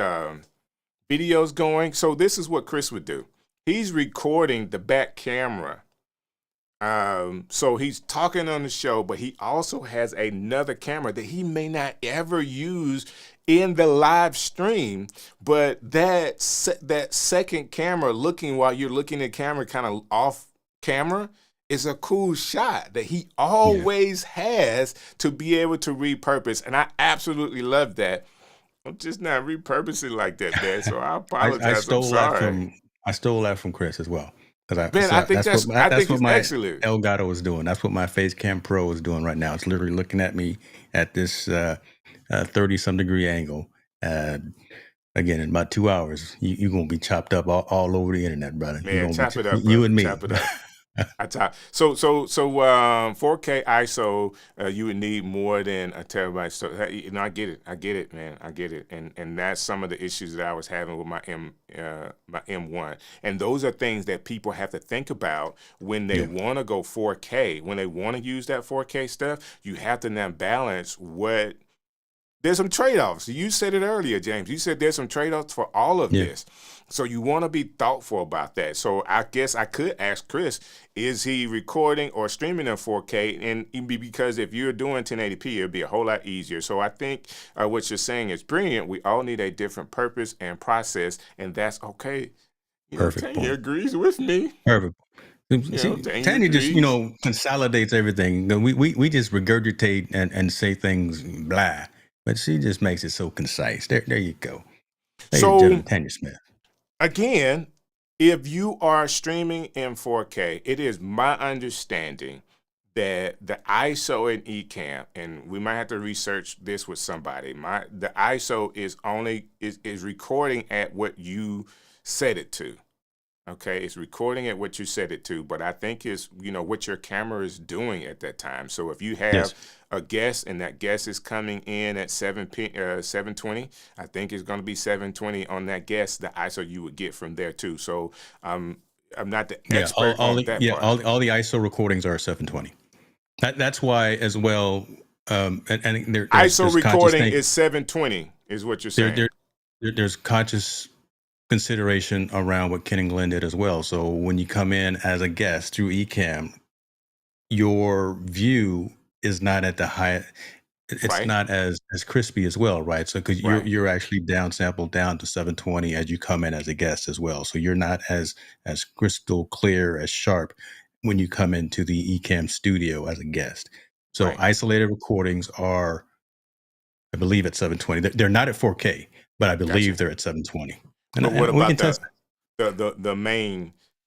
videos going. So this is what Chris would do. He's recording the back camera. So he's talking on the show, but he also has another camera that he may not ever use in the live stream. But that second camera looking while you're looking at camera kind of off camera is a cool shot that he always has to be able to repurpose. And I absolutely love that. I'm just not repurposing like that, man. So I apologize. I stole that from Chris as well. I think that's what my excellent. Elgato is doing. That's what my Facecam Pro is doing right now. It's literally looking at me at this 30-some degree angle. Again, in about 2 hours, you're going to be chopped up all over the internet, brother. Man, chop it up, brother. You and me. Chop it up. So 4K ISO, you would need more than a terabyte. So I get it, man. I get it, and that's some of the issues that I was having with my M1. And those are things that people have to think about when they want to go 4K. When they want to use that 4K stuff, you have to now balance what. There's some trade-offs. You said it earlier, James. You said there's some trade-offs for all of this. So you want to be thoughtful about that. So I guess I could ask Chris, is he recording or streaming in 4K? And because if you're doing 1080p, it'd be a whole lot easier. So I think what you're saying is brilliant. We all need a different purpose and process, and that's okay. Perfect. Tanya agrees with me. Perfect. Tanya just, consolidates everything. We just regurgitate and say things blah. But she just makes it so concise. There you go. So, Tanya Smith. Again, if you are streaming in 4K, it is my understanding that the ISO in Ecamm, and we might have to research this with somebody. The ISO is recording at what you set it to. Okay, it's recording at what you set it to, but I think it's, what your camera is doing at that time. So if you have Yes. a guest and that guest is coming in at 720, I think it's going to be 720 on that guest, the ISO you would get from there too. So I'm not the Yeah, expert on that part. all the ISO recordings are 720. That's why as well. And there's ISO recording is 720 is what you're saying. There's conscious consideration around what Ken and Glenn did as well. So when you come in as a guest through Ecamm, your view is not at the high. It's Right. not as crispy as well, right? So because Right. you're actually downsampled down to 720 as you come in as a guest as well. So you're not as crystal clear, as sharp when you come into the Ecamm studio as a guest. So Right. isolated recordings are, I believe, at 720. They're not at 4K, but I believe Gotcha. they're at 720. But what And we about can test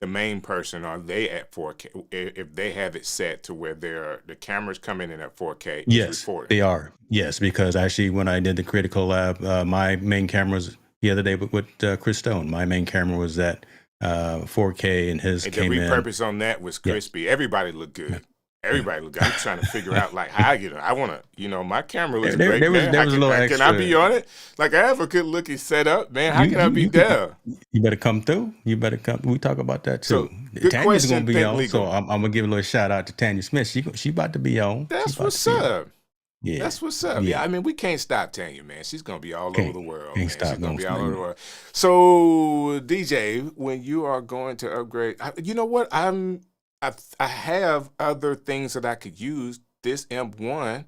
the main person? Are they at 4K? If they have it set to where the camera's coming in at 4K, it's Yes, recording. they are. Yes, because actually, when I did the Critical Lab, my main camera was the other day with Chris Stone. My main camera was at 4K, and his And came the in. repurpose on that was crispy. Everybody looked good. Everybody looked good. I'm trying to figure out like how I get it. I want to, my camera looks great. There was a little extra. Can I be on it? Like I have a good looking setup, man. How can I be there? You better come through. You better come. We talk about that too. So, good Tanya's question, gonna be think on, legal. so I'm gonna give a little shout out to Tanya Smith. She about to be on. That's what's up. Yeah, That's what's up. Yeah, I mean, we can't stop Tanya, man. She's gonna be all over the world, man. She's gonna be all over the world. So, DJ, when you are going to upgrade, you know what? I have other things that I could use. This M1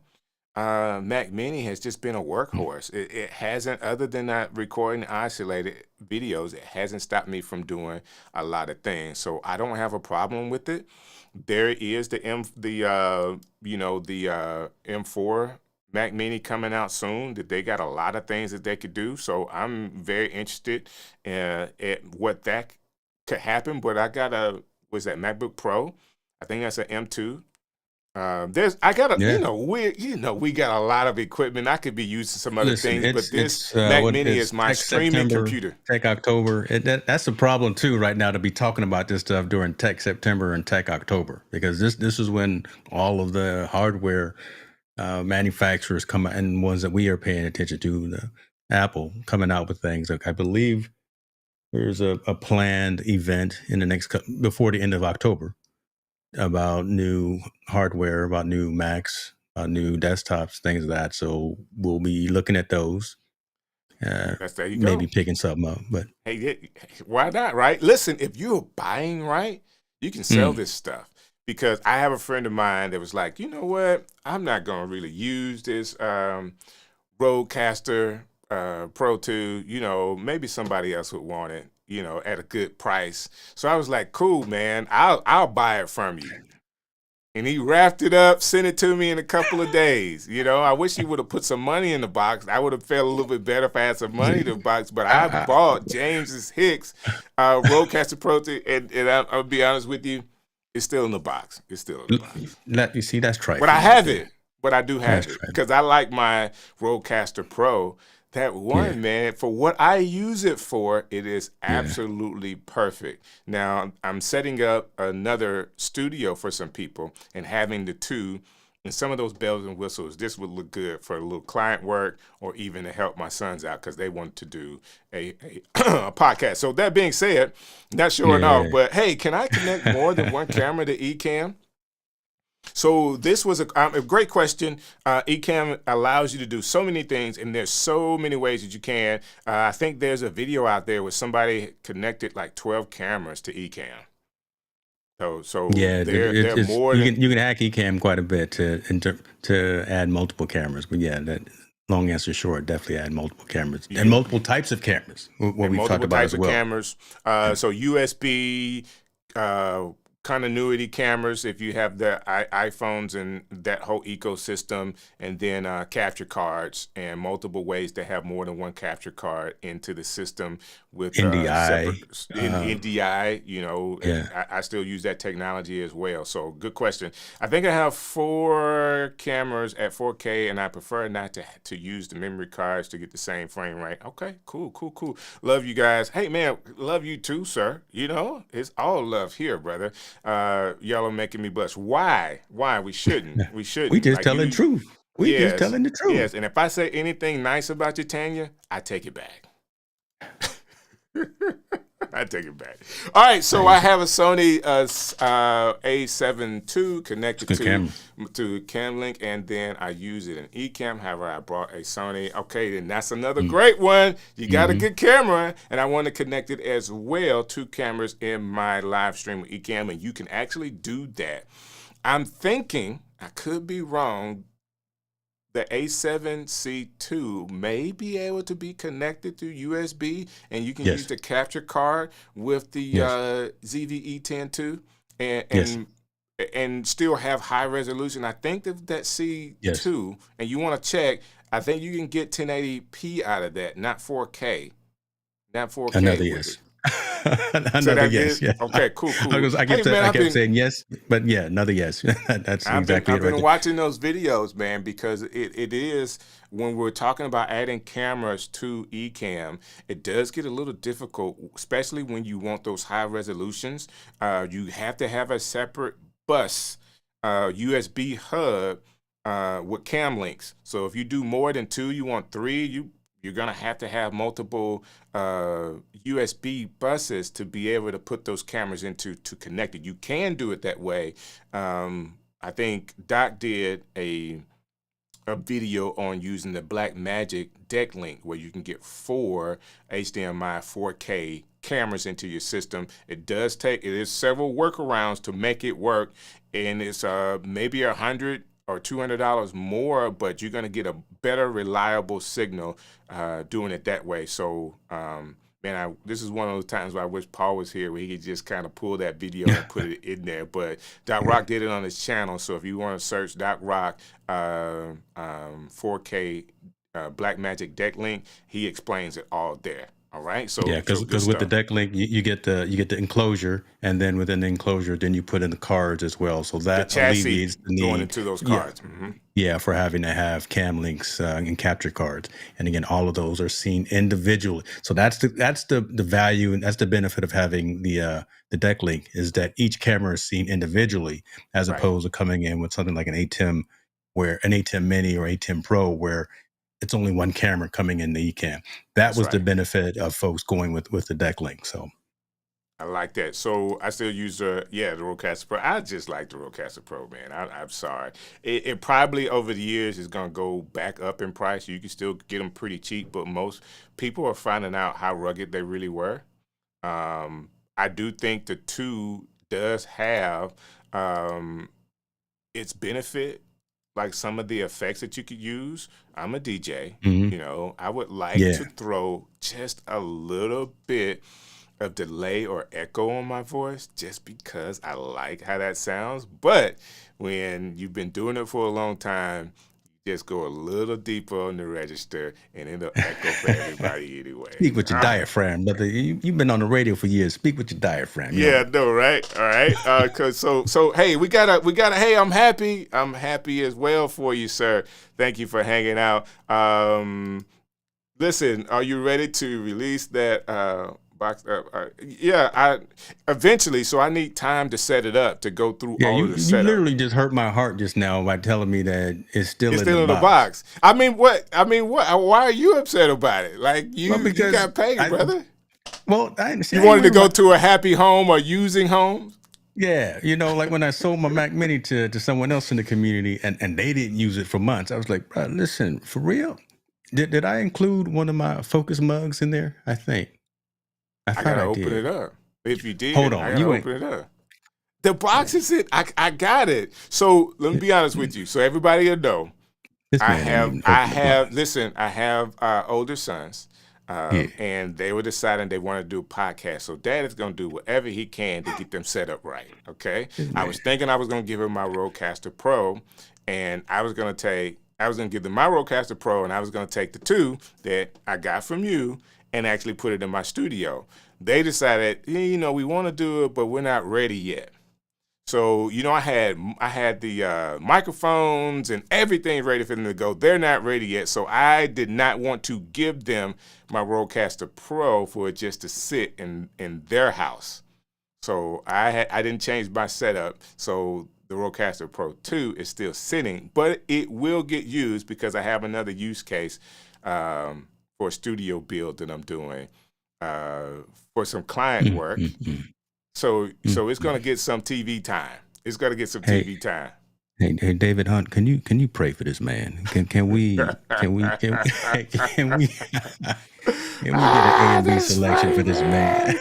Mac Mini has just been a workhorse. It hasn't, other than that recording isolated videos, it hasn't stopped me from doing a lot of things. So I don't have a problem with it. There is the M4 Mac Mini coming out soon. That they got a lot of things that they could do. So I'm very interested at what that could happen. But I got was that MacBook Pro? I think that's an M2. We got a lot of equipment. I could be using some other things, but this Mac Mini is my streaming computer. Tech October. That's a problem too right now to be talking about this stuff during Tech September and Tech October, because this is when all of the hardware manufacturers come out, and ones that we are paying attention to, the Apple coming out with things. Like I believe there's a planned event in the before the end of October about new hardware, about new Macs, about new desktops, things like that. So we'll be looking at those. There you maybe go. Picking something up, but hey, why not? Right? Listen, if you're buying right, you can sell this stuff. Because I have a friend of mine that was like, you know what? I'm not gonna really use this Rodecaster Pro 2. Maybe somebody else would want it, at a good price. So I was like, cool, man. I'll buy it from you. And he wrapped it up, sent it to me in a couple of days. I wish he would have put some money in the box. I would have felt a little bit better if I had some money in the box. But I bought James Hicks Rodecaster Pro 2, and I'll be honest with you, it's still in the box. It's still in the box. You see, that's trifling. But I have it. But I do have it because I like my Rodecaster Pro. That one, man, for what I use it for, it is absolutely perfect. Now, I'm setting up another studio for some people and having the two, and some of those bells and whistles, this would look good for a little client work or even to help my sons out because they want to do a podcast. So that being said, not showing off, but hey, can I connect more than one camera to Ecamm? So this was a great question. Ecamm allows you to do so many things, and there's so many ways that you can. I think there's a video out there where somebody connected like 12 cameras to Ecamm. So they're more. You can hack Ecamm quite a bit to add multiple cameras. But that long answer short, definitely add multiple cameras and multiple types of cameras. What we've talked about as well. Cameras. So USB. continuity cameras if you have the iPhones and that whole ecosystem, and then capture cards and multiple ways to have more than one capture card into the system with separate NDI. NDI. You know, Yeah. I still use that technology as well. So good question. I think I have 4 cameras at 4K, and I prefer not to use the memory cards to get the same frame rate. Okay, cool. Love you guys. Hey man, love you too, sir. You know, it's all love here, brother. Y'all are making me blush. Why? We shouldn't. We shouldn't. We just Like telling the truth. We just telling the truth. Yes, and if I say anything nice about you, Tanya, I take it back. I take it back. All right, so I have a Sony A7 II connected to CamLink, and then I use it in Ecamm. However, I brought a Sony. Okay, then that's another great one. You got a good camera, and I want to connect it as well, 2 cameras in my live stream with Ecamm, and you can actually do that. I'm thinking, I could be wrong, the A7C2 may be able to be connected through USB, and you can use the capture card with the ZV-E10 and still have high resolution. I think that C2, and you want to check, I think you can get 1080p out of that, not 4K. Not 4K. Another yes. Another yes. Yeah. Okay, cool. I kept saying yes, but yeah, another yes. That's exactly I've it. I've been watching those videos, man, because it is, when we're talking about adding cameras to Ecamm, it does get a little difficult, especially when you want those high resolutions. You have to have a separate bus, USB hub with cam links. So if you do more than 2, you want 3, you're going to have multiple USB buses to be able to put those cameras into to connect it. You can do it that way. I think Doc did a video on using the Blackmagic Deck Link, where you can get 4 HDMI 4K cameras into your system. It is several workarounds to make it work, and it's maybe $100 or $200 more, but you're going to get a better reliable signal doing it that way. So, man, this is one of those times where I wish Paul was here, where he could just kind of pull that video and put it in there. But Doc Rock did it on his channel, so if you want to search Doc Rock 4K Blackmagic Deck Link, he explains it all there. All right. So yeah, because with the Deck Link, you get the enclosure, and then within the enclosure, then you put in the cards as well. So that alleviates the need going into those cards. Yeah, for having to have cam links and capture cards, and again, all of those are seen individually. So that's the value, and that's the benefit of having the Deck Link, is that each camera is seen individually, as opposed to coming in with something like an ATEM Mini or ATEM Pro, where it's only one camera coming in the Ecamm. That's was the benefit of folks going with the Deck Link. So I like that. So I still use the Rodecaster Pro. I just like the Rodecaster Pro, man. I'm sorry. It probably over the years is going to go back up in price. You can still get them pretty cheap, but most people are finding out how rugged they really were. I do think the 2 does have its benefit, like some of the effects that you could use. I'm a DJ, you know, I would like to throw just a little bit of delay or echo on my voice, just because I like how that sounds. But when you've been doing it for a long time, you just go a little deeper on the register, and it'll echo for everybody anyway. Speak with your diaphragm, brother. You've been on the radio for years. Speak with your diaphragm. Yeah, no, right? All right. Cause so hey, we gotta. Hey, I'm happy as well for you, sir. Thank you for hanging out. Listen, are you ready to release that box? I eventually. So I need time to set it up, to go through all of the setup. You literally just hurt my heart just now by telling me that it's still in the box. I mean, what? Why are you upset about it? Like you got paid, brother. Well, I understand. You wanted to go to a happy home or using homes? Yeah, you know, like when I sold my Mac Mini to someone else in the community, and they didn't use it for months. I was like, bro, listen, for real? Did I include one of my Focus mugs in there? I think. I gotta open it up. If you did, hold on, I gotta open it up. The box is it. I got it. So let me be honest with you. So everybody will know. I have older sons. Yeah. And they were deciding they want to do a podcast. So Dad is going to do whatever he can to get them set up right. Okay. I Man. was thinking I was going to give her my Rodecaster Pro, and I was going to give them my Rodecaster Pro, and I was going to take the two that I got from you and actually put it in my studio. They decided, we want to do it, but we're not ready yet. So, I had the microphones and everything ready for them to go. They're not ready yet. So I did not want to give them my Rodecaster Pro for it just to sit in their house. So I didn't change my setup. So the Rodecaster Pro 2 is still sitting, but it will get used because I have another use case for a studio build that I'm doing for some client work. So it's going to get some TV time. It's going to get some TV time. Hey, David Hunt, can you pray for this man? Can we get an A&B selection for this man?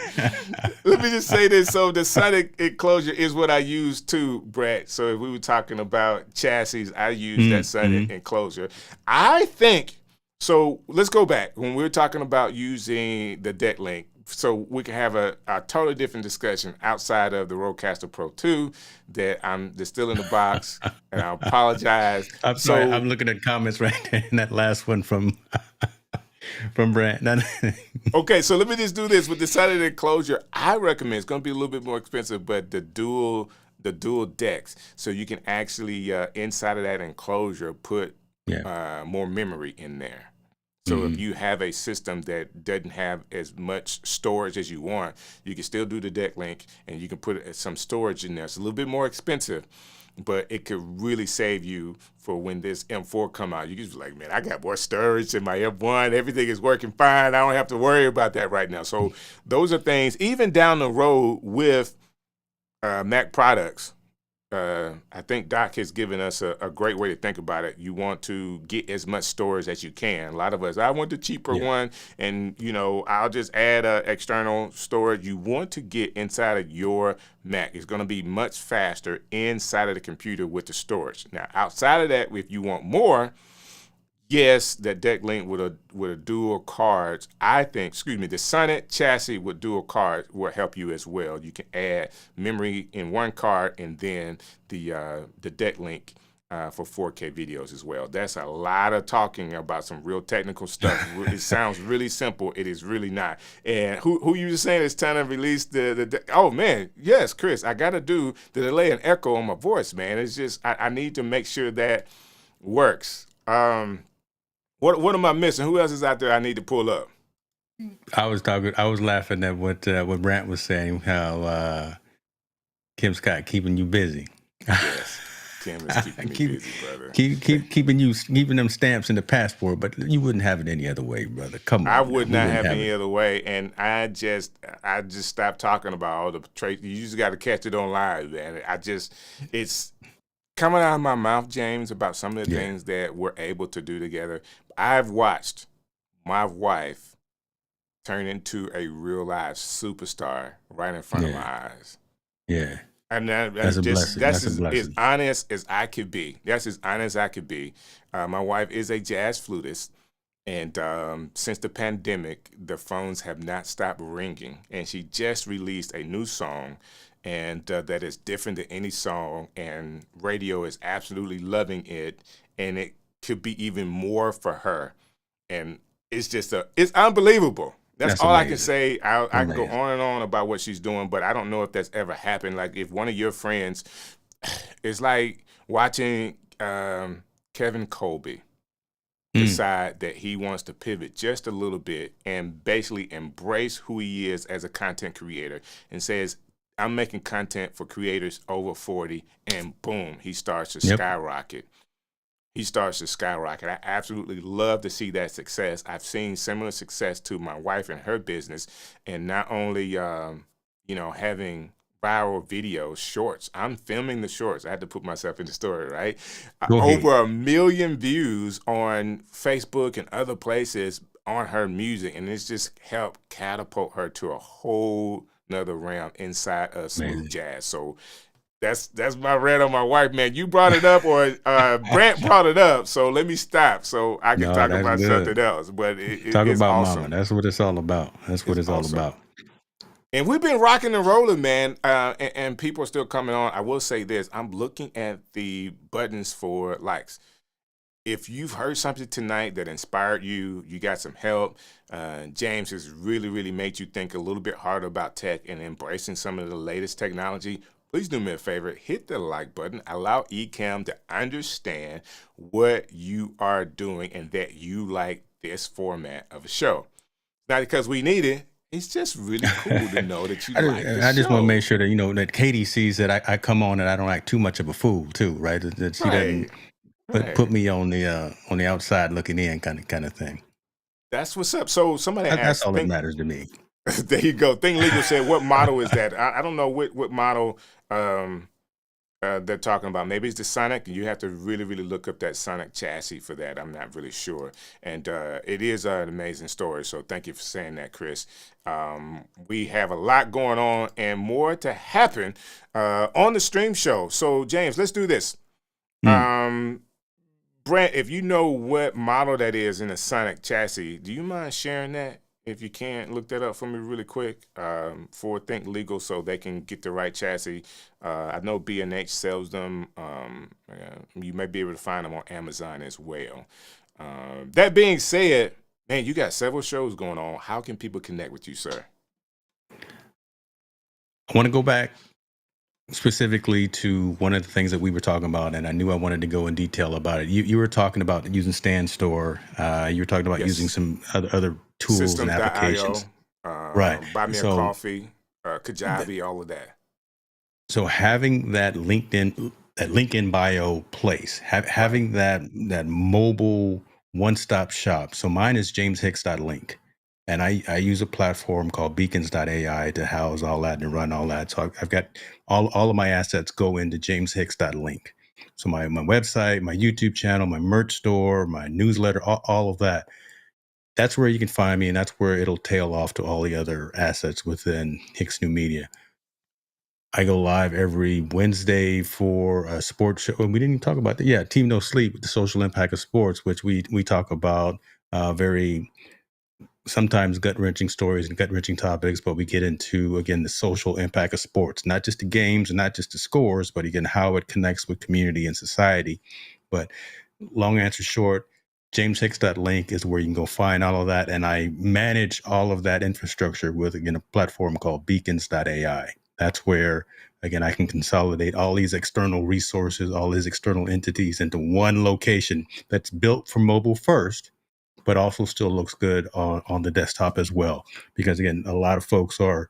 Let me just say this. So the sonic enclosure is what I use too, Brett. So if we were talking about chassis, I use that sonic enclosure. I think, so let's go back. When we were talking about using the deck link, so we can have a totally different discussion outside of the Rodecaster Pro 2 that's still in the box, and I apologize. I'm sorry, I'm looking at comments right there in that last one from Brent. Okay, so let me just do this. With the sonic enclosure, I recommend, it's going to be a little bit more expensive, but the dual decks, so you can actually, inside of that enclosure, put more memory in there. So if you have a system that doesn't have as much storage as you want, you can still do the deck link, and you can put some storage in there. It's a little bit more expensive, but it could really save you for when this M4 come out. You can be like, man, I got more storage in my M1. Everything is working fine. I don't have to worry about that right now. So those are things, even down the road with Mac products. I think Doc has given us a great way to think about it. You want to get as much storage as you can. A lot of us, I want the cheaper one, and I'll just add external storage. You want to get inside of your Mac. It's going to be much faster inside of the computer with the storage. Now, outside of that, if you want more, yes, that deck link with a dual cards, I think, the Sonnet chassis with dual cards will help you as well. You can add memory in one card and then the deck link for 4K videos as well. That's a lot of talking about some real technical stuff. It sounds really simple. It is really not. And who you just saying it's time to release the oh man, yes, Chris, I got to do the delay and echo on my voice, man. It's just I need to make sure that works. What am I missing? Who else is out there I need to pull up? I was laughing at what Brant was saying, how Kim Scott keeping you busy. Yes, Kim is keeping me busy, brother. Keeping them stamps in the passport, but you wouldn't have it any other way, brother. Come on. I would not have any other way, and I just stopped talking about all the traits. You just got to catch it on live, man. It's coming out of my mouth, James, about some of the things that we're able to do together. I've watched my wife turn into a real life superstar right in front of my eyes. Yeah. And that's a blessing. That's as honest as I could be. That's as honest as I could be. My wife is a jazz flutist, and since the pandemic, the phones have not stopped ringing. And she just released a new song, and that is different than any song, and radio is absolutely loving it, and it could be even more for her. And it's just it's unbelievable. That's all amazing. I can say. I can go on and on about what she's doing, but I don't know if that's ever happened. Like if one of your friends, it's like watching Kevin Colby decide that he wants to pivot just a little bit and basically embrace who he is as a content creator and says, I'm making content for creators over 40, and boom, he starts to skyrocket. He starts to skyrocket. I absolutely love to see that success. I've seen similar success to my wife and her business, and not only having viral videos, shorts. I'm filming the shorts. I had to put myself in the story, right? Over 1 million views on Facebook and other places on her music, and it's just helped catapult her to a whole another realm inside of smooth jazz. So That's my rant on my wife, man. You brought it up, or Brant brought it up, so let me stop so I can No, talk that's about something good. else. But Talk it's about mama. awesome. That's what it's all about. That's what It's it's all awesome. about. And we've been rocking and rolling, man. And people are still coming on. I will say this: I'm looking at the buttons for likes. If you've heard something tonight that inspired you, you got some help. James has really, really made you think a little bit harder about tech and embracing some of the latest technology. Please do me a favor, hit the like button. Allow Ecamm to understand what you are doing and that you like this format of a show. Not because we need it. It's just really cool to know that you like the I just want to make show. sure that that Katie sees that I come on and I don't act too much of a fool too, right? That she doesn't Right, put right. me on the outside looking in kind of thing. That's what's up. So somebody That's asked, all that think matters to me. there you go. Think Legal said, what model is that? I don't know what model um, they're talking about. Maybe it's the Sonic. You have to really, really look up that Sonic chassis for that. I'm not really sure. And it is an amazing story. So thank you for saying that, Chris. We have a lot going on and more to happen on the stream show. So, James, let's do this. Mm. Brent, if you know what model that is in a Sonic chassis, do you mind sharing that? If you can, look that up for me really quick for Think Legal so they can get the right chassis. I know B&H sells them. You may be able to find them on Amazon as well. That being said, man, you got several shows going on. How can people connect with you, sir? I want to go back specifically to one of the things that we were talking about, and I knew I wanted to go in detail about it. You were talking about using Stand Store. You were talking about using Yes. some other tools and Systems.io, applications. Right. Buy Me a So, Coffee, th- Kajabi, all of that. so having that link in bio place, Right. having that mobile one-stop shop. So mine is jameshicks.link. And I use a platform called beacons.ai to house all that and run all that. So I've got all of my assets go into jameshicks.link. So my website, my YouTube channel, my merch store, my newsletter, all of that. That's where you can find me, and that's where it'll tail off to all the other assets within Hicks New Media. I go live every Wednesday for a sports show. And we didn't even talk about that. Yeah, Team No Sleep, the social impact of sports, which we talk about very sometimes gut wrenching stories and gut wrenching topics, but we get into, again, the social impact of sports, not just the games and not just the scores, but again, how it connects with community and society. But long answer short, jameshicks.link is where you can go find all of that. And I manage all of that infrastructure with, again, a platform called beacons.ai. That's where, again, I can consolidate all these external resources, all these external entities into one location that's built for mobile first, but also still looks good on the desktop as well. Because again, a lot of folks are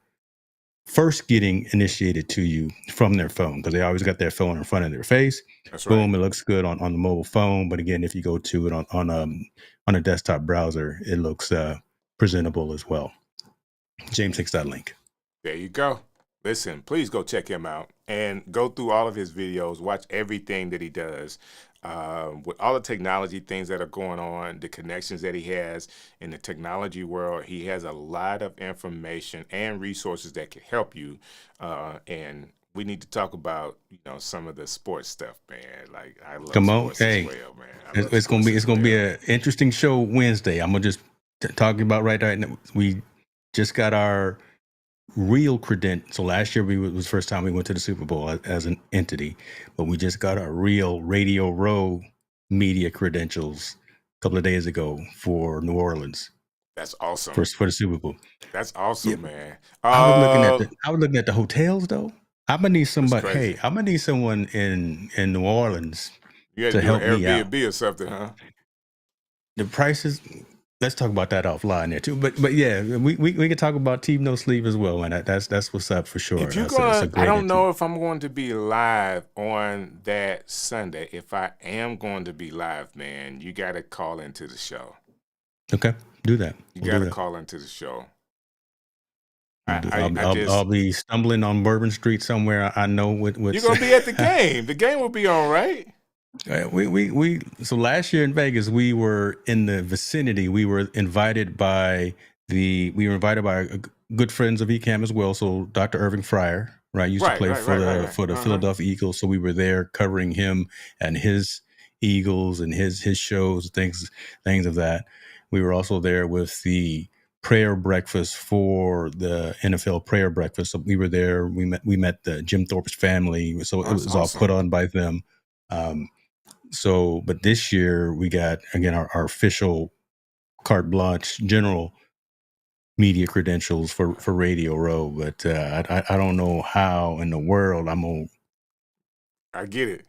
first getting initiated to you from their phone because they always got their phone in front of their face. That's right. Boom, it looks good on the mobile phone. But again, if you go to it on a desktop browser, it looks presentable as well. James6.link. There you go. Listen, please go check him out and go through all of his videos. Watch everything that he does. With all the technology things that are going on, the connections that he has in the technology world, he has a lot of information and resources that can help you. And we need to talk about, some of the sports stuff, man. Like I love Come on, sports as hey, well, man. I love it's gonna sports be as it's gonna be well. an interesting show Wednesday. I'm gonna just talking about right now. We just got our real credential. So last year was the first time we went to the Super Bowl as an entity, but we just got our real Radio Row media credentials a couple of days ago for New Orleans That's awesome. for the Super Bowl. That's Yeah, awesome, man. I was looking at the hotels though. I'm gonna need That's somebody. Hey, crazy. I'm gonna need someone in New Orleans You had to to do an help me out. Airbnb or something, huh? The prices. Let's talk about that offline there too. But yeah, we can talk about Team No Sleep as well, and that's what's up for sure. If you're That's a gonna, I great don't entity. know if I'm going to be live on that Sunday. If I am going to be live, man, you got to call into the show. Okay, do that. You We'll got do to that. call into the show. We'll I, do. I, I I'll just, be stumbling on Bourbon Street somewhere. I know you're what's. gonna be at the game. The game will be on, right? we so last year in Vegas we were in the vicinity. We were invited by good friends of Ecamm as well. So Dr. Irving Fryer, right? He used to play Right. for the Philadelphia Eagles, so we were there covering him and his Eagles and his shows, things of that. We were also there with the prayer breakfast for the NFL prayer breakfast. So we were there. We met the Jim Thorpe's family. So it was all put on by them. But this year we got, again, our official carte blanche general media credentials for Radio Row. But I don't know how in the world I'm going to. I get it.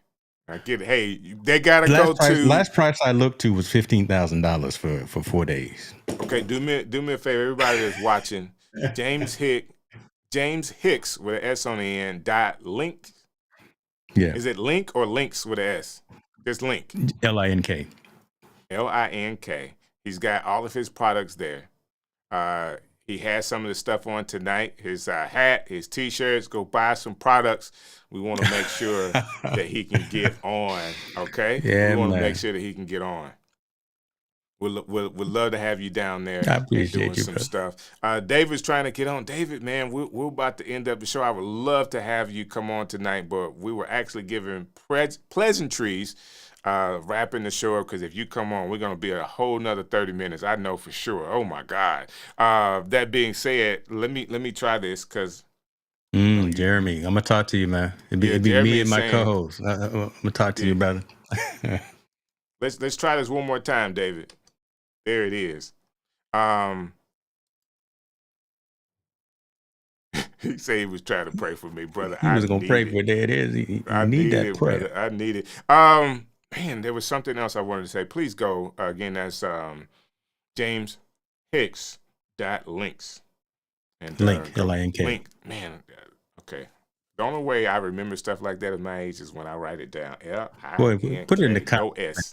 Hey, they got to go to. Last price I looked to was $15,000 for 4 days. Okay, do me a favor, everybody that's watching. James Hicks with an S on the end, .link. Yeah. Is it link or links with an S? Just link. LINK. LINK. He's got all of his products there. He has some of the stuff on tonight. His hat, his T-shirts. Go buy some products. We want to make sure that he can get on. Okay. Yeah, we want to make sure that he can get on. We'd love to have you down there. I appreciate doing you, some brother. stuff. David's trying to get on. David, man, we're about to end up the show. I would love to have you come on tonight, but we were actually giving pleasantries. Wrapping the show up, because if you come on, we're going to be a whole nother 30 minutes. I know for sure. Oh my God. That being said, let me try this, because Jeremy, I'm gonna talk to you, man. It'd be me and my co-host. I'm gonna talk to you, brother. Let's try this one more time, David. There it is. He said he was trying to pray for me, brother. He was gonna pray for it. There it is. You need that prayer. Brother. I need it. Man, there was something else I wanted to say. Please go again. That's James Hicks .links. And link, LINK. Link, man. Okay. The only way I remember stuff like that at my age is when I write it down. Boy, put it in the comments.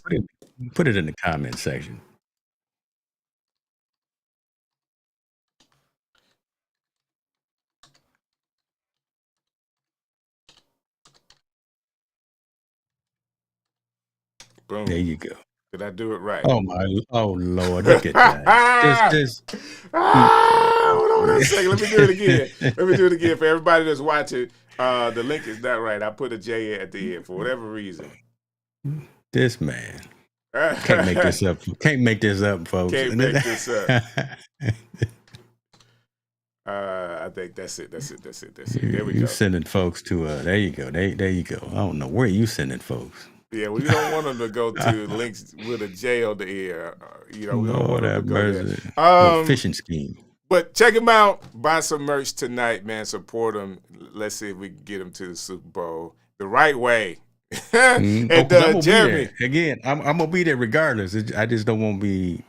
Put it in the comment section. Boom. There you go. Did I do it right? Oh Lord, look at that. Hold on a second. Let me do it again. For everybody that's watching, the link is not right. I put a J at the end for whatever reason. This man can't make this up. Can't make this up, folks. Can't make this up. I think that's it. There we go. You sending folks to there you go. There you go. I don't know where you sending folks. Yeah, well, you don't want them to go to links with a J on the air. We don't want them to go there. Fishing scheme. But check them out. Buy some merch tonight, man. Support them. Let's see if we can get them to the Super Bowl the right way. And Jeremy, again, I'm gonna be there regardless. I just don't want to be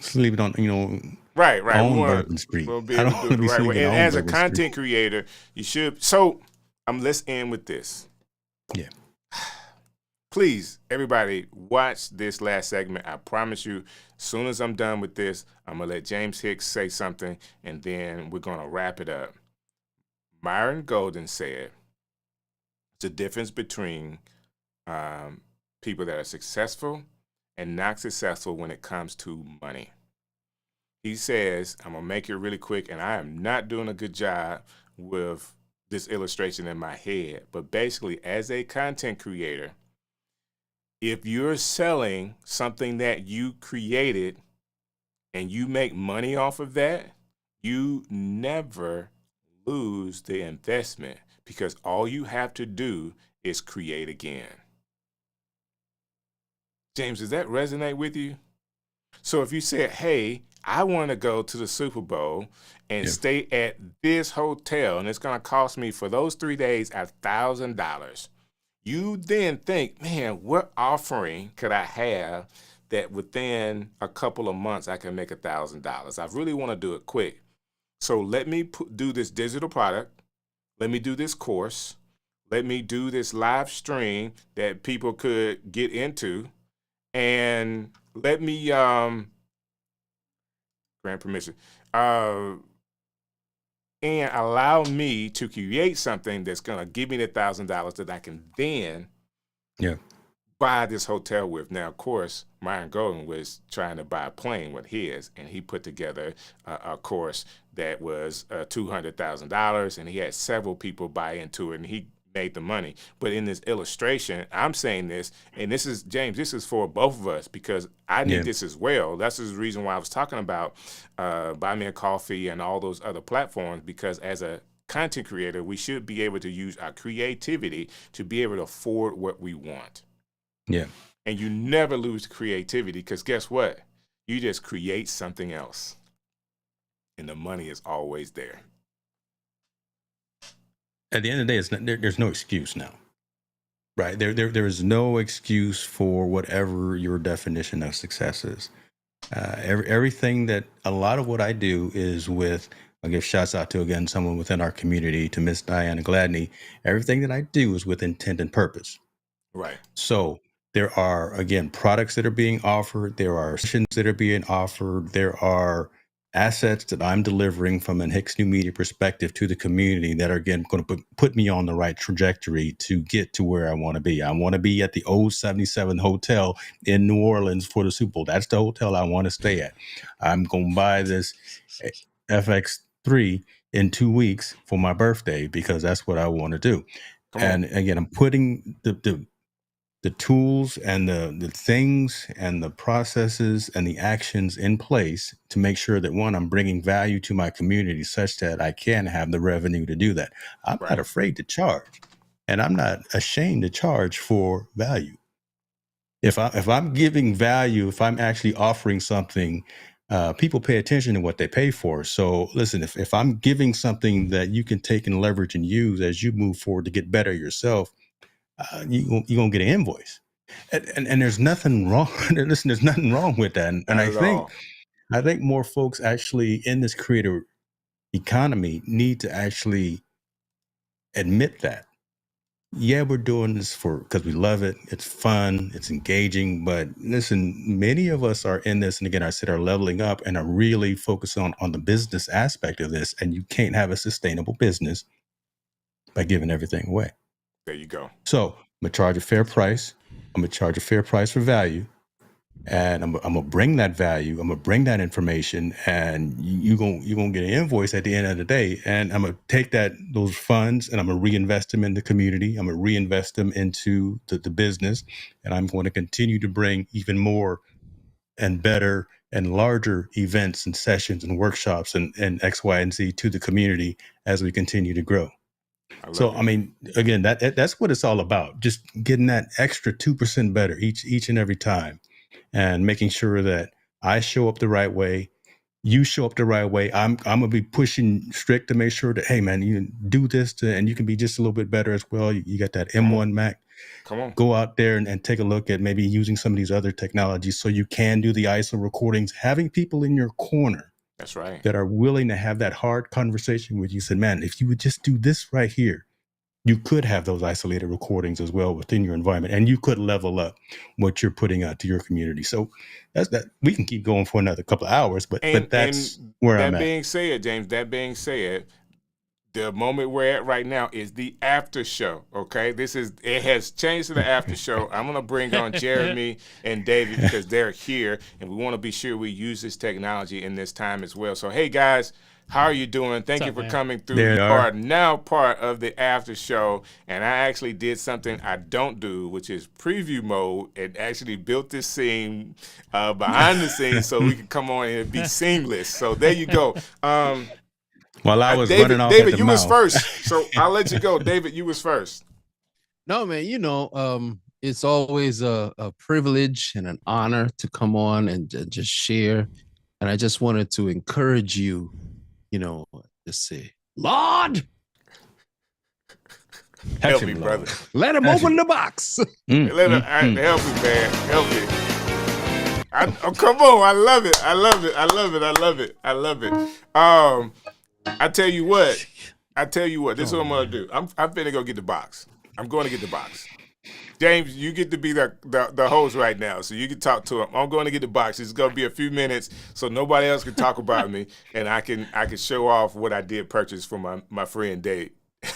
sleeping on right. On Bourbon Street. We'll be able to do it the right way. And as a content creator, you should. So let's end with this. Yeah. Please, everybody, watch this last segment. I promise you, as soon as I'm done with this, I'm going to let James Hicks say something, and then we're going to wrap it up. Myron Golden said, the difference between people that are successful and not successful when it comes to money. He says, I'm going to make it really quick, and I am not doing a good job with this illustration in my head, but basically, as a content creator, if you're selling something that you created and you make money off of that, you never lose the investment, because all you have to do is create again. James, does that resonate with you? So if you said, hey, I want to go to the Super Bowl and stay at this hotel, and it's going to cost me for those 3 days $1,000. You then think, man, what offering could I have that within a couple of months I can make $1,000? I really want to do it quick. So let me do this digital product. Let me do this course. Let me do this live stream that people could get into. And let me, grant permission, and allow me to create something that's going to give me the $1,000 that I can then buy this hotel with. Now, of course, Myron Golden was trying to buy a plane with his, and he put together a course that was $200,000, and he had several people buy into it, and he made the money. But in this illustration, I'm saying this, and this is, James, this is for both of us because I need this as well. That's the reason why I was talking about Buy Me a Coffee and all those other platforms, because as a content creator, we should be able to use our creativity to be able to afford what we want. Yeah. And you never lose creativity because guess what? You just create something else. And the money is always there. At the end of the day, there's no excuse now, right? There is no excuse for whatever your definition of success is. Everything that, a lot of what I do is with, I'll give shouts out to, again, someone within our community, to Miss Diana Gladney. Everything that I do is with intent and purpose. Right. So there are, again, products that are being offered. There are sessions that are being offered. There are assets that I'm delivering from an Hicks New Media perspective to the community that are, again, going to put me on the right trajectory to get to where I want to be. I want to be at the old 77 Hotel in New Orleans for the Super Bowl. That's the hotel I want to stay at. I'm going to buy this FX3 in 2 weeks for my birthday because that's what I want to do. And again, I'm putting the tools and the things and the processes and the actions in place to make sure that, one, I'm bringing value to my community such that I can have the revenue to do that. I'm not afraid to charge, and I'm not ashamed to charge for value. If I'm giving value, if I'm actually offering something, people pay attention to what they pay for. So listen, if I'm giving something that you can take and leverage and use as you move forward to get better yourself, you're going to get an invoice. And there's nothing wrong. Listen, there's nothing wrong with that. And I think more folks actually in this creator economy need to actually admit that. Yeah, we're doing this because we love it. It's fun. It's engaging. But listen, many of us are in this, and again, I said, are leveling up and are really focused on the business aspect of this. And you can't have a sustainable business by giving everything away. There you go. So I'm going to charge a fair price. I'm going to charge a fair price for value. And I'm going to bring that value. I'm going to bring that information. And you're going to get an invoice at the end of the day. And I'm going to take those funds and I'm going to reinvest them in the community. I'm going to reinvest them into the business. And I'm going to continue to bring even more and better and larger events and sessions and workshops and X, Y, and Z to the community as we continue to grow. I mean, again, that's what it's all about. Just getting that extra 2% better each and every time, and making sure that I show up the right way, you show up the right way. I'm gonna be pushing Strick to make sure that, hey man, you do this and you can be just a little bit better as well. You got that M1 Mac. Come on. Go out there and take a look at maybe using some of these other technologies so you can do the ISO recordings. Having people in your corner. That's right. That are willing to have that hard conversation with you. Said, man, if you would just do this right here, you could have those isolated recordings as well within your environment, and you could level up what you're putting out to your community. So that's that. We can keep going for another couple of hours, but that's where I'm at. That being said, James, the moment we're at right now is the after show. Okay, it has changed to the after show. I'm gonna bring on Jeremy and David because they're here, and we want to be sure we use this technology in this time as well. So, hey guys, how are you doing? Thank you for coming through. You are now part of the after show, and I actually did something I don't do, which is preview mode, and actually built this scene behind the scenes so we can come on and be seamless. So there you go. While I was David, running off David, at the you mouth. was first, so I'll let you go. David, you was first. No, man, it's always a privilege and an honor to come on and just share. And I just wanted to encourage you, just say, Lord, help me, brother. Let him open the box. Let him help me, man. Help me. Come on. I love it. I tell you what, this is what I'm going to do. I'm finna go get the box. I'm going to get the box. James, you get to be the host right now, so you can talk to him. I'm going to get the box. It's going to be a few minutes, so nobody else can talk about me, and I can show off what I did purchase for my friend Dave.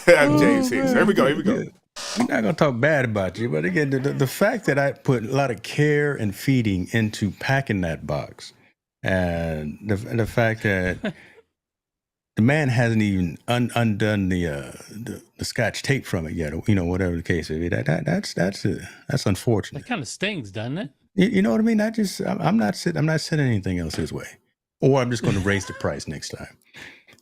James Hicks. Here we go. we're not gonna talk bad about you, but again, the fact that I put a lot of care and feeding into packing that box, and the fact that the man hasn't even undone the scotch tape from it yet, whatever the case may be. That's unfortunate. That kind of stings, doesn't it? You know what I mean? I'm not sending anything else his way, or I'm just going to raise the price next time.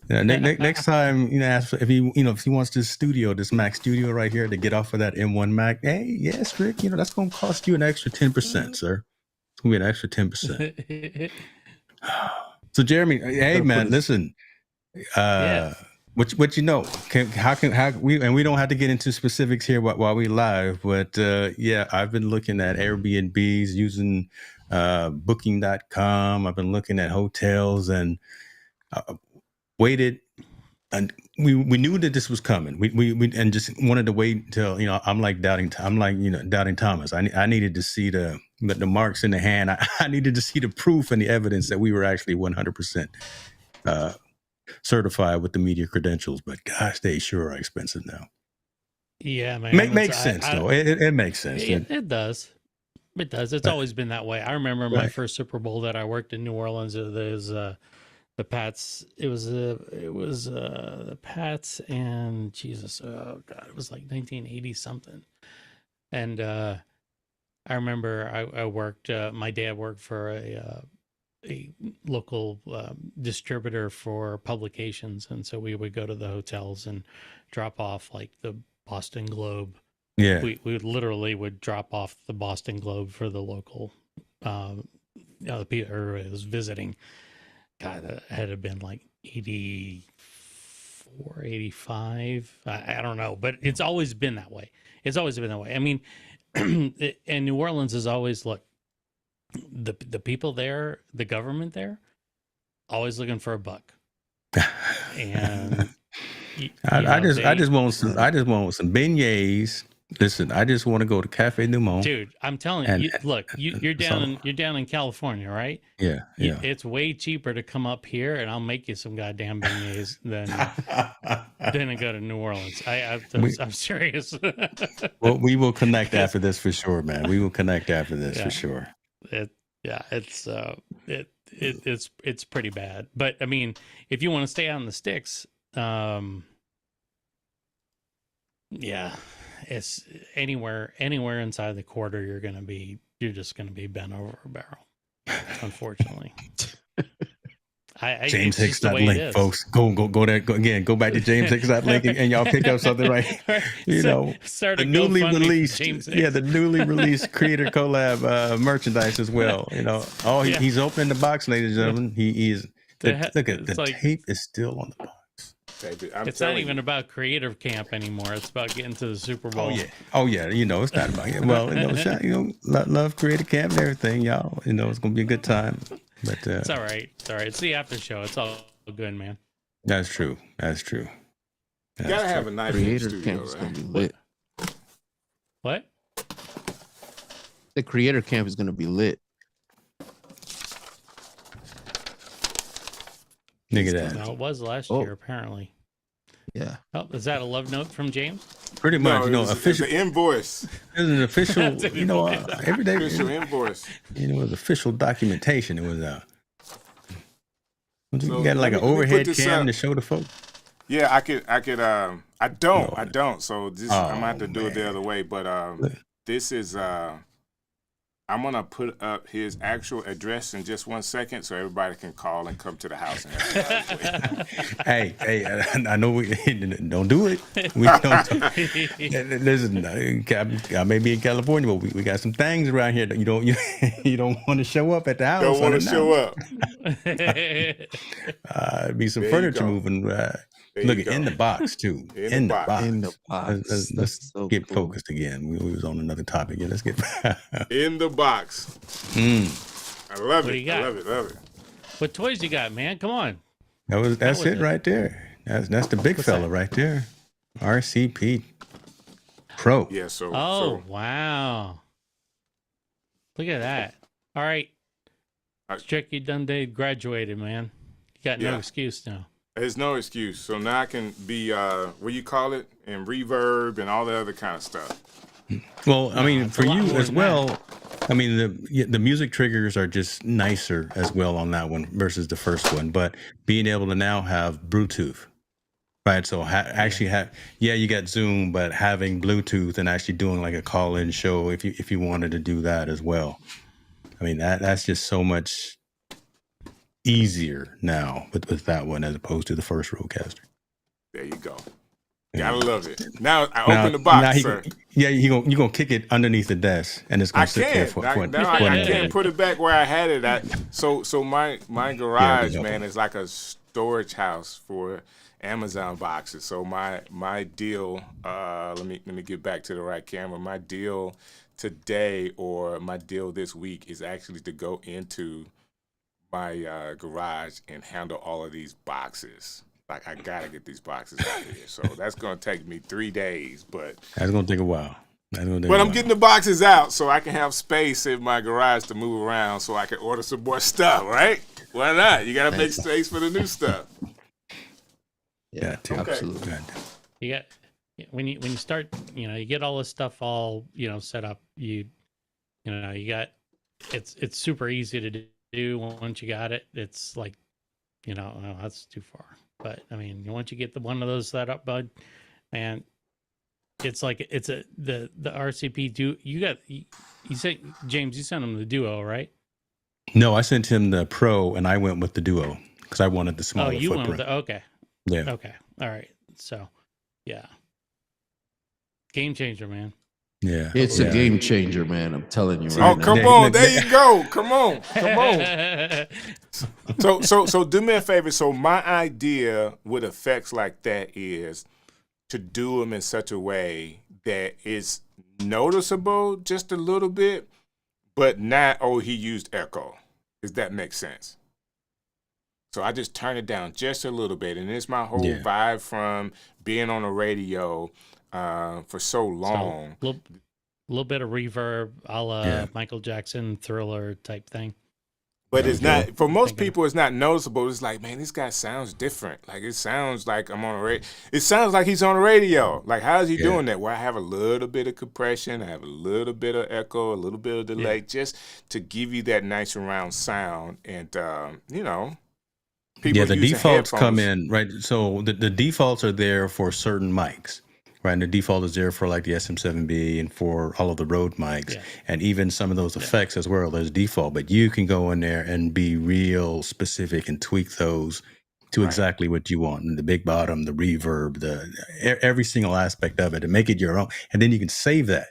Next time, ask if he wants this Mac studio right here to get off of that M1 Mac. Hey, yeah, Strick, that's going to cost you an extra 10%, sir. It's going to be an extra 10%. So, Jeremy, hey man, listen. Yes. What how we don't have to get into specifics here while we live, but I've been looking at Airbnbs using booking.com. I've been looking at hotels and waited, and we knew that this was coming. We and just wanted to wait until I'm like doubting Thomas. I needed to see the marks in the hand. I needed to see the proof and the evidence that we were actually 100% certified with the media credentials. But gosh, they sure are expensive now. Yeah, man. Makes sense though. It makes sense. It does. It does. It's always been that way. I remember my first Super Bowl that I worked in New Orleans. There's the Pats. It was the Pats and Jesus. Oh God, it was like 1980 something. And I remember I worked. My dad worked for a local distributor for publications, and so we would go to the hotels and drop off like the Boston Globe. Yeah, we literally would drop off the Boston Globe for the local the people who was visiting. God, that had to have been like 84, 85. I don't know, but it's always been that way. It's always been that way. I mean, and New Orleans is always, look, the people there, the government there, always looking for a buck. And I just want some beignets. Listen, I just want to go to Cafe Du Monde. Dude, I'm telling you, look, you're down in California, right? Yeah. It's way cheaper to come up here, and I'll make you some goddamn beignets than to go to New Orleans. I'm serious. Well, we will connect after this for sure, man. We will connect after this for sure. It's pretty bad. But I mean, if you want to stay out in the sticks, it's anywhere inside the quarter, you're just gonna be bent over a barrel, unfortunately. James Hicks link, folks. Go there. Go back to James Hicks link, and y'all pick up something right. Start the newly released, the newly released creator collab merchandise as well. He's opening the box, ladies and gentlemen. He is. Look at the tape is still on the box. It's not even about creative camp anymore. It's about getting to the Super Bowl. Oh yeah. It's not about it. Well, love creative camp and everything, y'all. It's gonna be a good time. But it's all right. It's the after show. It's all good, man. That's true. You gotta have a nice creator studio, camp is right? gonna be lit. What? The creator camp is gonna be lit. Nigga that. No, it was last year, apparently. Yeah. Oh, is that a love note from James? Pretty much, official invoice. It was an official, every day. Official invoice. It was official documentation. It was So you got like an overhead cam to show the folks. Yeah, I could. I don't. So I'm gonna have to do it the other way. But this is. I'm gonna put up his actual address in just 1 second, so everybody can call and come to the house. And Hey, I know we don't do it. We don't. Listen, I may be in California, but we got some things around here that you don't want to show up at the house. Don't want to show up. Be some furniture moving. Look, in the box too. In the box. Let's get focused again. We was on another topic. Yeah, let's get in the box. I love it. I love it. What toys you got, man? Come on. That's it right there. That's the big fella right there. RCP Pro. Yeah. So. Wow. Look at that. All right. Strick, you done graduated, man. You got no excuse now. There's no excuse. So now I can be what do you call it, and reverb and all the other kind of stuff. Well, I mean, it's for a lot you more as than well. I mean, the music triggers are just nicer as well on that one versus the first one. But being able to now have Bluetooth, right? So actually have you got Zoom, but having Bluetooth and actually doing like a call-in show if you wanted to do that as well. I mean, that's just so much easier now with that one as opposed to the first Rodecaster. There you go. Yeah. Gotta love it. Now I open the box, sir. You're gonna kick it underneath the desk and it's gonna sit there for now I can't put it back where I had it. So my garage, man, is like a storage house for Amazon boxes. So my deal, let me get back to the right camera. My deal today, or my deal this week, is actually to go into my garage and handle all of these boxes. Like, I gotta get these boxes out of here. So that's gonna take me 3 days, but that's gonna take a while. But I'm getting the boxes out so I can have space in my garage to move around, so I can order some more stuff, right? Why not? You gotta make space for the new stuff. Yeah, okay. Absolutely. You got when you start, you get all this stuff all set up. You got it's super easy to do once you got it. It's like oh, that's too far. But I mean, once you get one of those set up, bud, man, it's like the RCP do. You said, James, you sent him the Duo, right? No, I sent him the Pro, and I went with the Duo because I wanted the smaller footprint. Went with okay. Yeah. Okay. All right. So, yeah. Game changer, man. Yeah. It's a game changer, man. I'm telling you right now. Come on. There you go. Come on. So do me a favor. So my idea with effects like that is to do them in such a way that it's noticeable just a little bit, but not, he used echo. Does that make sense? So I just turn it down just a little bit. And it's my whole vibe from being on the radio for so long. So, little bit of reverb, a la Michael Jackson Thriller type thing. But it's not, for most people, it's not noticeable. It's like, man, this guy sounds different. Like, it sounds like I'm on a radio. It sounds like he's on the radio. Like, how is he doing that? Well, I have a little bit of compression. I have a little bit of echo, a little bit of delay, just to give you that nice surround sound. And, people the defaults come in, right? So the defaults are there for certain mics. Right, and the default is there for like the SM7B and for all of the Rode mics, and even some of those effects as well. There's default, but you can go in there and be real specific and tweak those to exactly what you want. And the big bottom, the reverb, every single aspect of it, and make it your own. And then you can save that,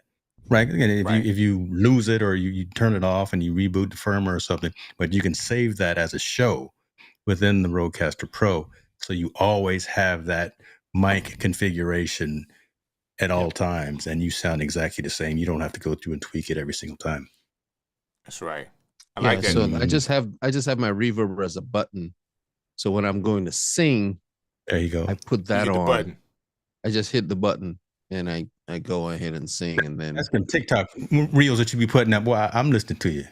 right? And if you lose it or you turn it off and you reboot the firmware or something, but you can save that as a show within the Rodecaster Pro, so you always have that mic configuration at all times, and you sound exactly the same. You don't have to go through and tweak it every single time. That's right. I like that. So I just have my reverb as a button. So when I'm going to sing, there you go. I put that on. Button. I just hit the button and I go ahead and sing, and then that's them TikTok reels that you be putting up. Boy, I'm listening to you.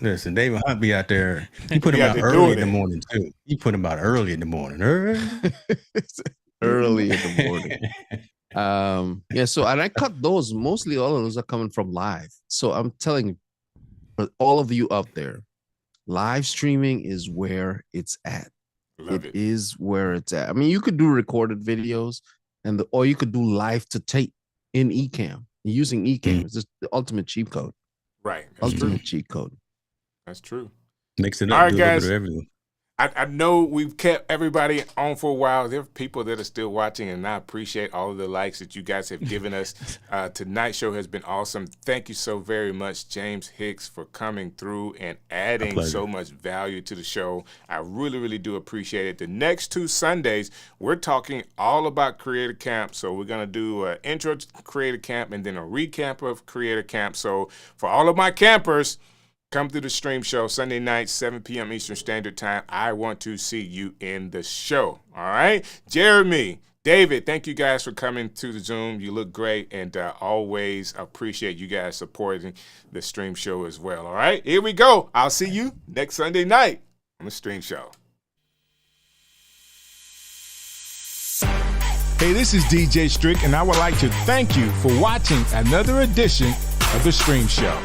Listen, David Hunt be out there. You put him out early in the morning too. You put him out early in the morning. Early in the morning. So and I cut those. Mostly all of those are coming from live. So I'm telling you, for all of you out there, live streaming is where it's at. It is where it's at. I mean, you could do recorded videos or you could do live to tape in Ecamm. Using Ecamm is just the ultimate cheat code. Right. Ultimate cheat code. That's true. Mix it up. All right, do guys. A little bit of everything. I know we've kept everybody on for a while. There are people that are still watching, and I appreciate all of the likes that you guys have given us. Tonight's show has been awesome. Thank you so very much, James Hicks, for coming through and adding so much value to the show. I really, really do appreciate it. The next 2 Sundays, we're talking all about Creator Camp. So we're going to do an intro to Creator Camp and then a recap of Creator Camp. So for all of my campers, come through the stream show Sunday night, 7 p.m. Eastern Standard Time. I want to see you in the show. All right? Jeremy, David, thank you guys for coming to the Zoom. You look great, and always appreciate you guys supporting the stream show as well. All right? Here we go. I'll see you next Sunday night on the stream show. Hey, this is DJ Strick, and I would like to thank you for watching another edition of The Stream Show.